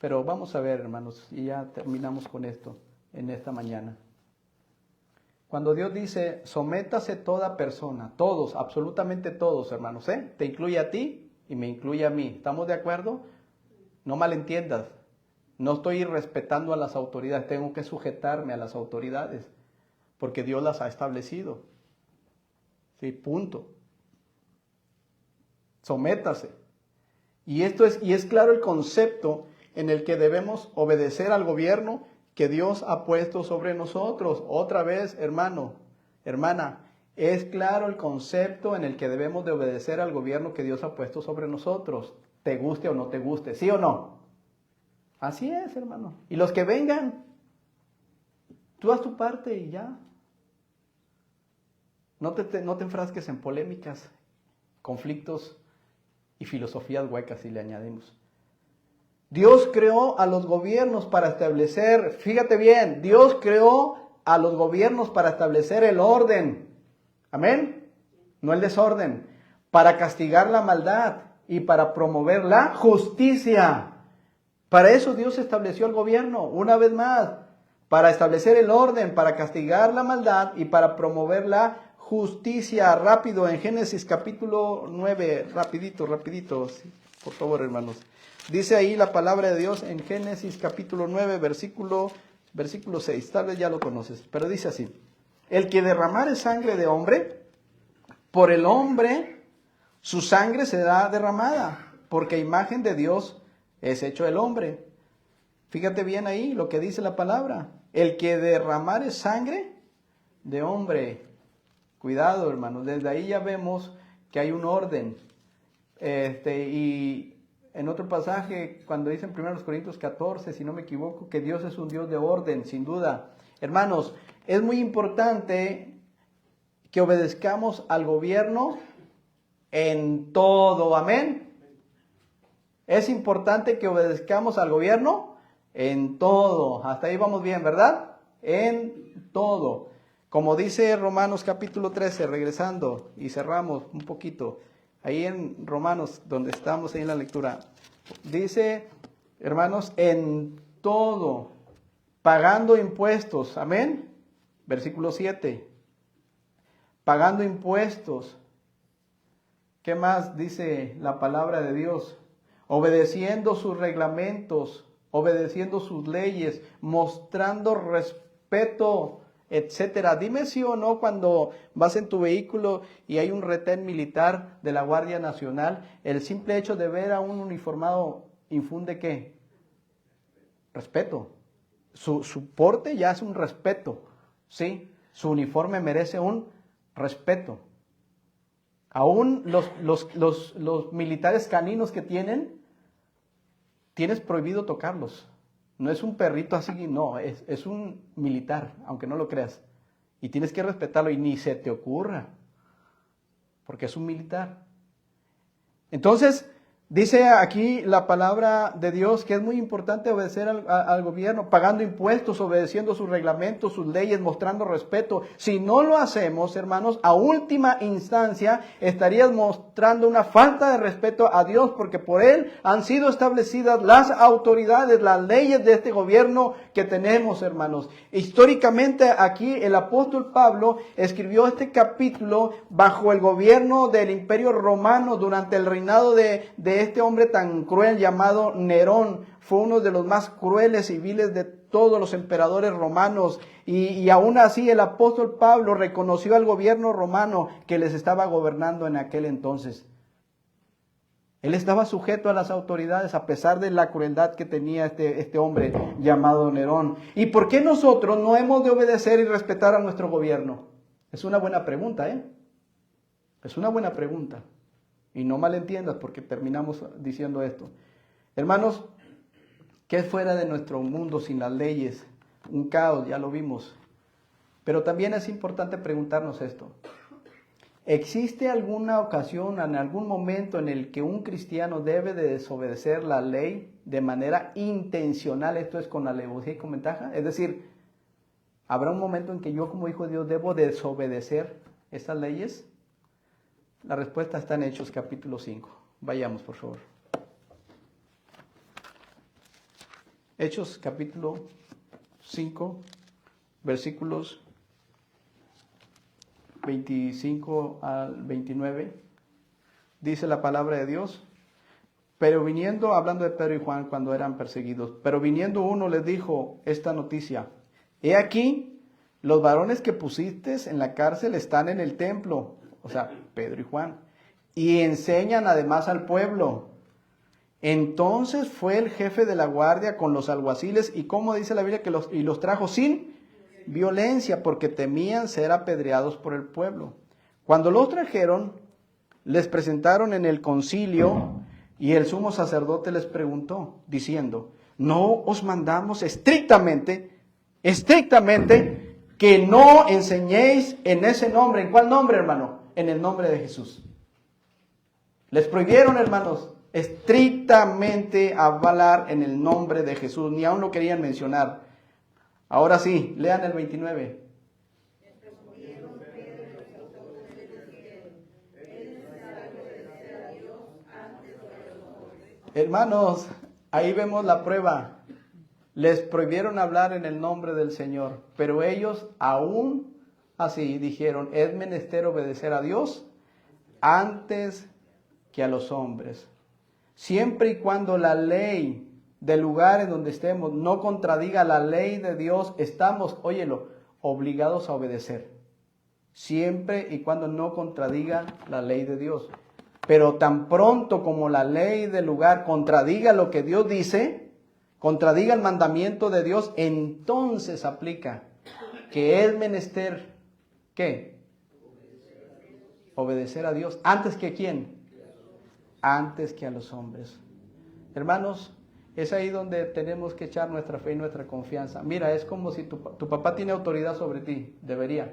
Pero vamos a ver, hermanos, y ya terminamos con esto en esta mañana. Cuando Dios dice, sométase toda persona, todos, absolutamente todos, hermanos, te incluye a ti y me incluye a mí. ¿Estamos de acuerdo? No malentiendas. No estoy irrespetando a las autoridades, tengo que sujetarme a las autoridades, porque Dios las ha establecido. Sí, punto. Sométase. Y es claro el concepto en el que debemos obedecer al gobierno que Dios ha puesto sobre nosotros. Otra vez, hermano, hermana, es claro el concepto en el que debemos de obedecer al gobierno que Dios ha puesto sobre nosotros, te guste o no te guste, ¿sí o no? Así es, hermano. Y los que vengan, tú haz tu parte y ya. No te enfrasques en polémicas, conflictos y filosofías huecas, si le añadimos. Dios creó a los gobiernos para establecer, fíjate bien, Dios creó a los gobiernos para establecer el orden. Amén. No el desorden. Para castigar la maldad y para promover la justicia. Para eso Dios estableció el gobierno, una vez más. Para establecer el orden, para castigar la maldad y para promover la justicia. Rápido, en Génesis capítulo 9, rapidito, sí, por favor, hermanos. Dice ahí la palabra de Dios en Génesis capítulo 9, versículo 6. Tal vez ya lo conoces, pero dice así. El que derramare sangre de hombre, por el hombre su sangre será derramada, porque imagen de Dios es hecho el hombre. Fíjate bien ahí lo que dice la palabra. El que derramare sangre de hombre. Cuidado, hermanos, desde ahí ya vemos que hay un orden. Y en otro pasaje, cuando dice en 1 Corintios 14, si no me equivoco, que Dios es un Dios de orden, sin duda. Hermanos, es muy importante que obedezcamos al gobierno en todo, amén. Es importante que obedezcamos al gobierno en todo. Hasta ahí vamos bien, ¿verdad? En todo. Como dice Romanos capítulo 13, regresando y cerramos un poquito. Ahí en Romanos, donde estamos ahí en la lectura, dice, hermanos, en todo, pagando impuestos, amén. Versículo 7, pagando impuestos. ¿Qué más dice la palabra de Dios? Obedeciendo sus reglamentos, obedeciendo sus leyes, mostrando respeto, etcétera. Dime sí o no, cuando vas en tu vehículo y hay un retén militar de la Guardia Nacional, el simple hecho de ver a un uniformado infunde ¿qué? Respeto. Su porte ya es un respeto, ¿sí? Su uniforme merece un respeto. Aún los militares caninos que tienes prohibido tocarlos. No es un perrito así, no, es un militar, aunque no lo creas. Y tienes que respetarlo y ni se te ocurra, porque es un militar. Entonces, dice aquí la palabra de Dios que es muy importante obedecer al gobierno, pagando impuestos, obedeciendo sus reglamentos, sus leyes, mostrando respeto. Si no lo hacemos, hermanos, a última instancia estarías mostrando una falta de respeto a Dios, porque por Él han sido establecidas las autoridades, las leyes de este gobierno que tenemos, hermanos. Históricamente aquí el apóstol Pablo escribió este capítulo bajo el gobierno del Imperio Romano durante el reinado de este hombre tan cruel llamado Nerón. Fue uno de los más crueles y viles de todos los emperadores romanos, y aún así el apóstol Pablo reconoció al gobierno romano que les estaba gobernando en aquel entonces. Él estaba sujeto a las autoridades a pesar de la crueldad que tenía este hombre llamado Nerón. ¿Y por qué nosotros no hemos de obedecer y respetar a nuestro gobierno? Es una buena pregunta, Es una buena pregunta. Y no malentiendas porque terminamos diciendo esto. Hermanos, ¿Qué es fuera de nuestro mundo sin las leyes? Un caos, ya lo vimos. Pero también es importante preguntarnos esto. ¿Existe alguna ocasión, en algún momento en el que un cristiano debe de desobedecer la ley de manera intencional? Esto es con alevosía y con ventaja. Es decir, ¿habrá un momento en que yo como hijo de Dios debo desobedecer estas leyes? La respuesta está en Hechos capítulo 5. Vayamos, por favor. Hechos capítulo 5, versículos 25 al 29, dice la palabra de Dios. Pero viniendo, hablando de Pedro y Juan cuando eran perseguidos, pero viniendo uno les dijo esta noticia: he aquí, los varones que pusiste en la cárcel están en el templo, o sea, Pedro y Juan, y enseñan además al pueblo. Entonces fue el jefe de la guardia con los alguaciles, y como dice la Biblia, que los trajo sin violencia, porque temían ser apedreados por el pueblo. Cuando los trajeron, les presentaron en el concilio, y el sumo sacerdote les preguntó, diciendo: ¿no os mandamos estrictamente, que no enseñéis en ese nombre? ¿En cuál nombre, hermano? En el nombre de Jesús. Les prohibieron, hermanos, estrictamente hablar en el nombre de Jesús, ni aún lo querían mencionar. Ahora sí, lean el 29. Hermanos, ahí vemos la prueba. Les prohibieron hablar en el nombre del Señor, pero ellos aún así dijeron: es menester obedecer a Dios antes que a los hombres. Siempre y cuando la ley del lugar en donde estemos no contradiga la ley de Dios, estamos, óyelo, obligados a obedecer. Siempre y cuando no contradiga la ley de Dios. Pero tan pronto como la ley del lugar contradiga lo que Dios dice, contradiga el mandamiento de Dios, entonces aplica que es menester, ¿qué? Obedecer a Dios. ¿Antes que quién? Antes que a los hombres. Hermanos, es ahí donde tenemos que echar nuestra fe y nuestra confianza. Mira, es como si tu papá tiene autoridad sobre ti, debería,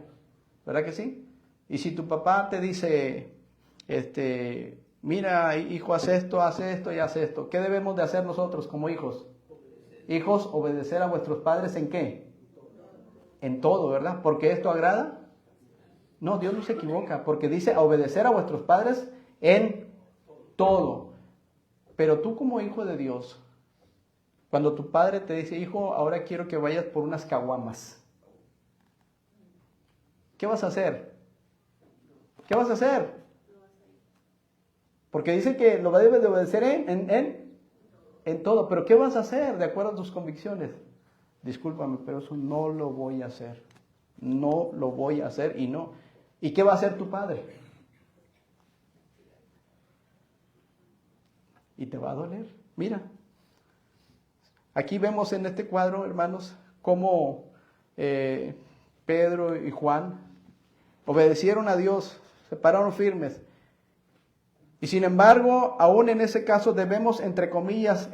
¿verdad que sí? Y si tu papá te dice, mira, hijo, haz esto y haz esto, ¿qué debemos de hacer nosotros como hijos? Hijos, obedecer a vuestros padres ¿en qué? En todo, ¿verdad? ¿Porque esto agrada? No, Dios no se equivoca, porque dice a obedecer a vuestros padres en todo. Pero tú como hijo de Dios, cuando tu padre te dice: hijo, ahora quiero que vayas por unas caguamas, ¿qué vas a hacer? ¿Qué vas a hacer? Porque dice que lo debes de obedecer en todo. Pero ¿qué vas a hacer de acuerdo a tus convicciones? Discúlpame, pero eso no lo voy a hacer. No lo voy a hacer y no. ¿Y qué va a hacer tu padre? Y te va a doler. Mira. Aquí vemos en este cuadro, hermanos, cómo Pedro y Juan obedecieron a Dios, se pararon firmes. Y sin embargo, aún en ese caso debemos, entre comillas,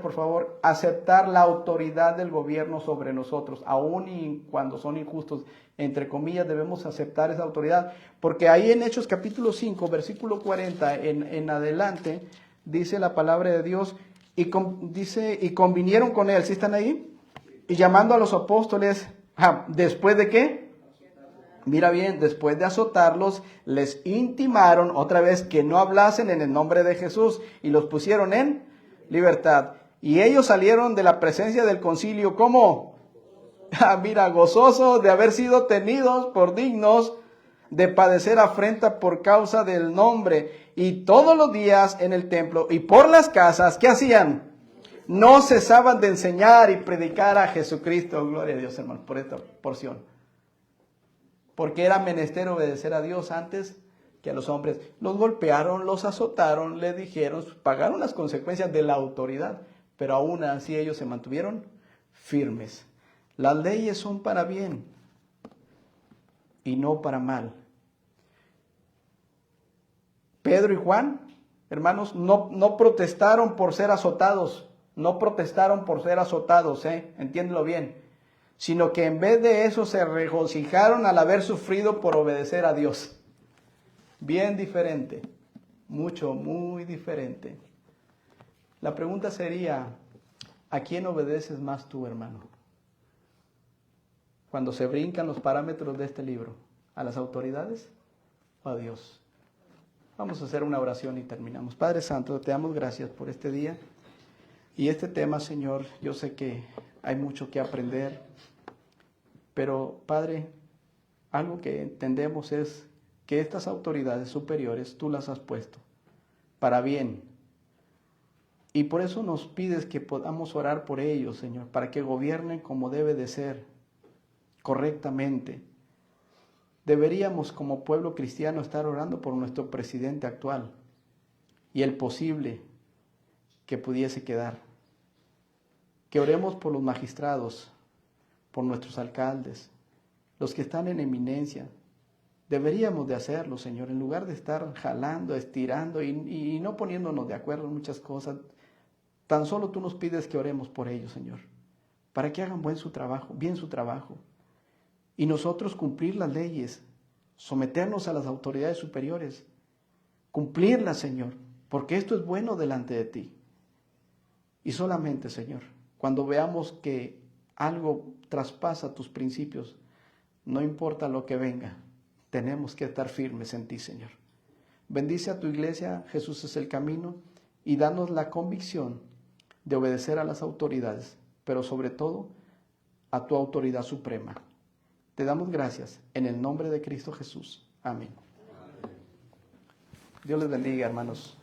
por favor, aceptar la autoridad del gobierno sobre nosotros, aún y cuando son injustos, entre comillas, debemos aceptar esa autoridad, porque ahí en Hechos capítulo 5, versículo 40 en adelante, dice la palabra de Dios, dice, y convinieron con él, ¿sí están ahí? Y llamando a los apóstoles, ¿después de qué? Mira bien, después de azotarlos, les intimaron otra vez que no hablasen en el nombre de Jesús y los pusieron en libertad. Y ellos salieron de la presencia del concilio, ¿cómo? Mira, gozosos de haber sido tenidos por dignos de padecer afrenta por causa del nombre. Y todos los días en el templo y por las casas, ¿qué hacían? No cesaban de enseñar y predicar a Jesucristo. Gloria a Dios, hermano, por esta porción. Porque era menester obedecer a Dios antes que a los hombres. Los golpearon, los azotaron, les dijeron, pagaron las consecuencias de la autoridad, pero aún así ellos se mantuvieron firmes. Las leyes son para bien y no para mal. Pedro y Juan, hermanos, no protestaron por ser azotados, No protestaron por ser azotados, entiéndelo bien, sino que en vez de eso se regocijaron al haber sufrido por obedecer a Dios. Bien diferente, muy diferente. La pregunta sería, ¿a quién obedeces más tú, hermano? Cuando se brincan los parámetros de este libro, ¿a las autoridades o a Dios? Vamos a hacer una oración y terminamos. Padre Santo, te damos gracias por este día y este tema, Señor. Yo sé que hay mucho que aprender, pero Padre, algo que entendemos es que estas autoridades superiores tú las has puesto para bien. Y por eso nos pides que podamos orar por ellos, Señor, para que gobiernen como debe de ser, correctamente. Deberíamos como pueblo cristiano estar orando por nuestro presidente actual y el posible que pudiese quedar. Que oremos por los magistrados, por nuestros alcaldes, los que están en eminencia. Deberíamos de hacerlo, Señor, en lugar de estar jalando, estirando y no poniéndonos de acuerdo en muchas cosas. Tan solo tú nos pides que oremos por ellos, Señor, para que hagan bien su trabajo. Y nosotros cumplir las leyes, someternos a las autoridades superiores, cumplirlas, Señor, porque esto es bueno delante de ti. Y solamente, Señor, cuando veamos que algo traspasa tus principios, no importa lo que venga, tenemos que estar firmes en ti, Señor. Bendice a tu iglesia, Jesús es el camino, y danos la convicción de obedecer a las autoridades, pero sobre todo a tu autoridad suprema. Te damos gracias en el nombre de Cristo Jesús. Amén. Dios les bendiga, hermanos.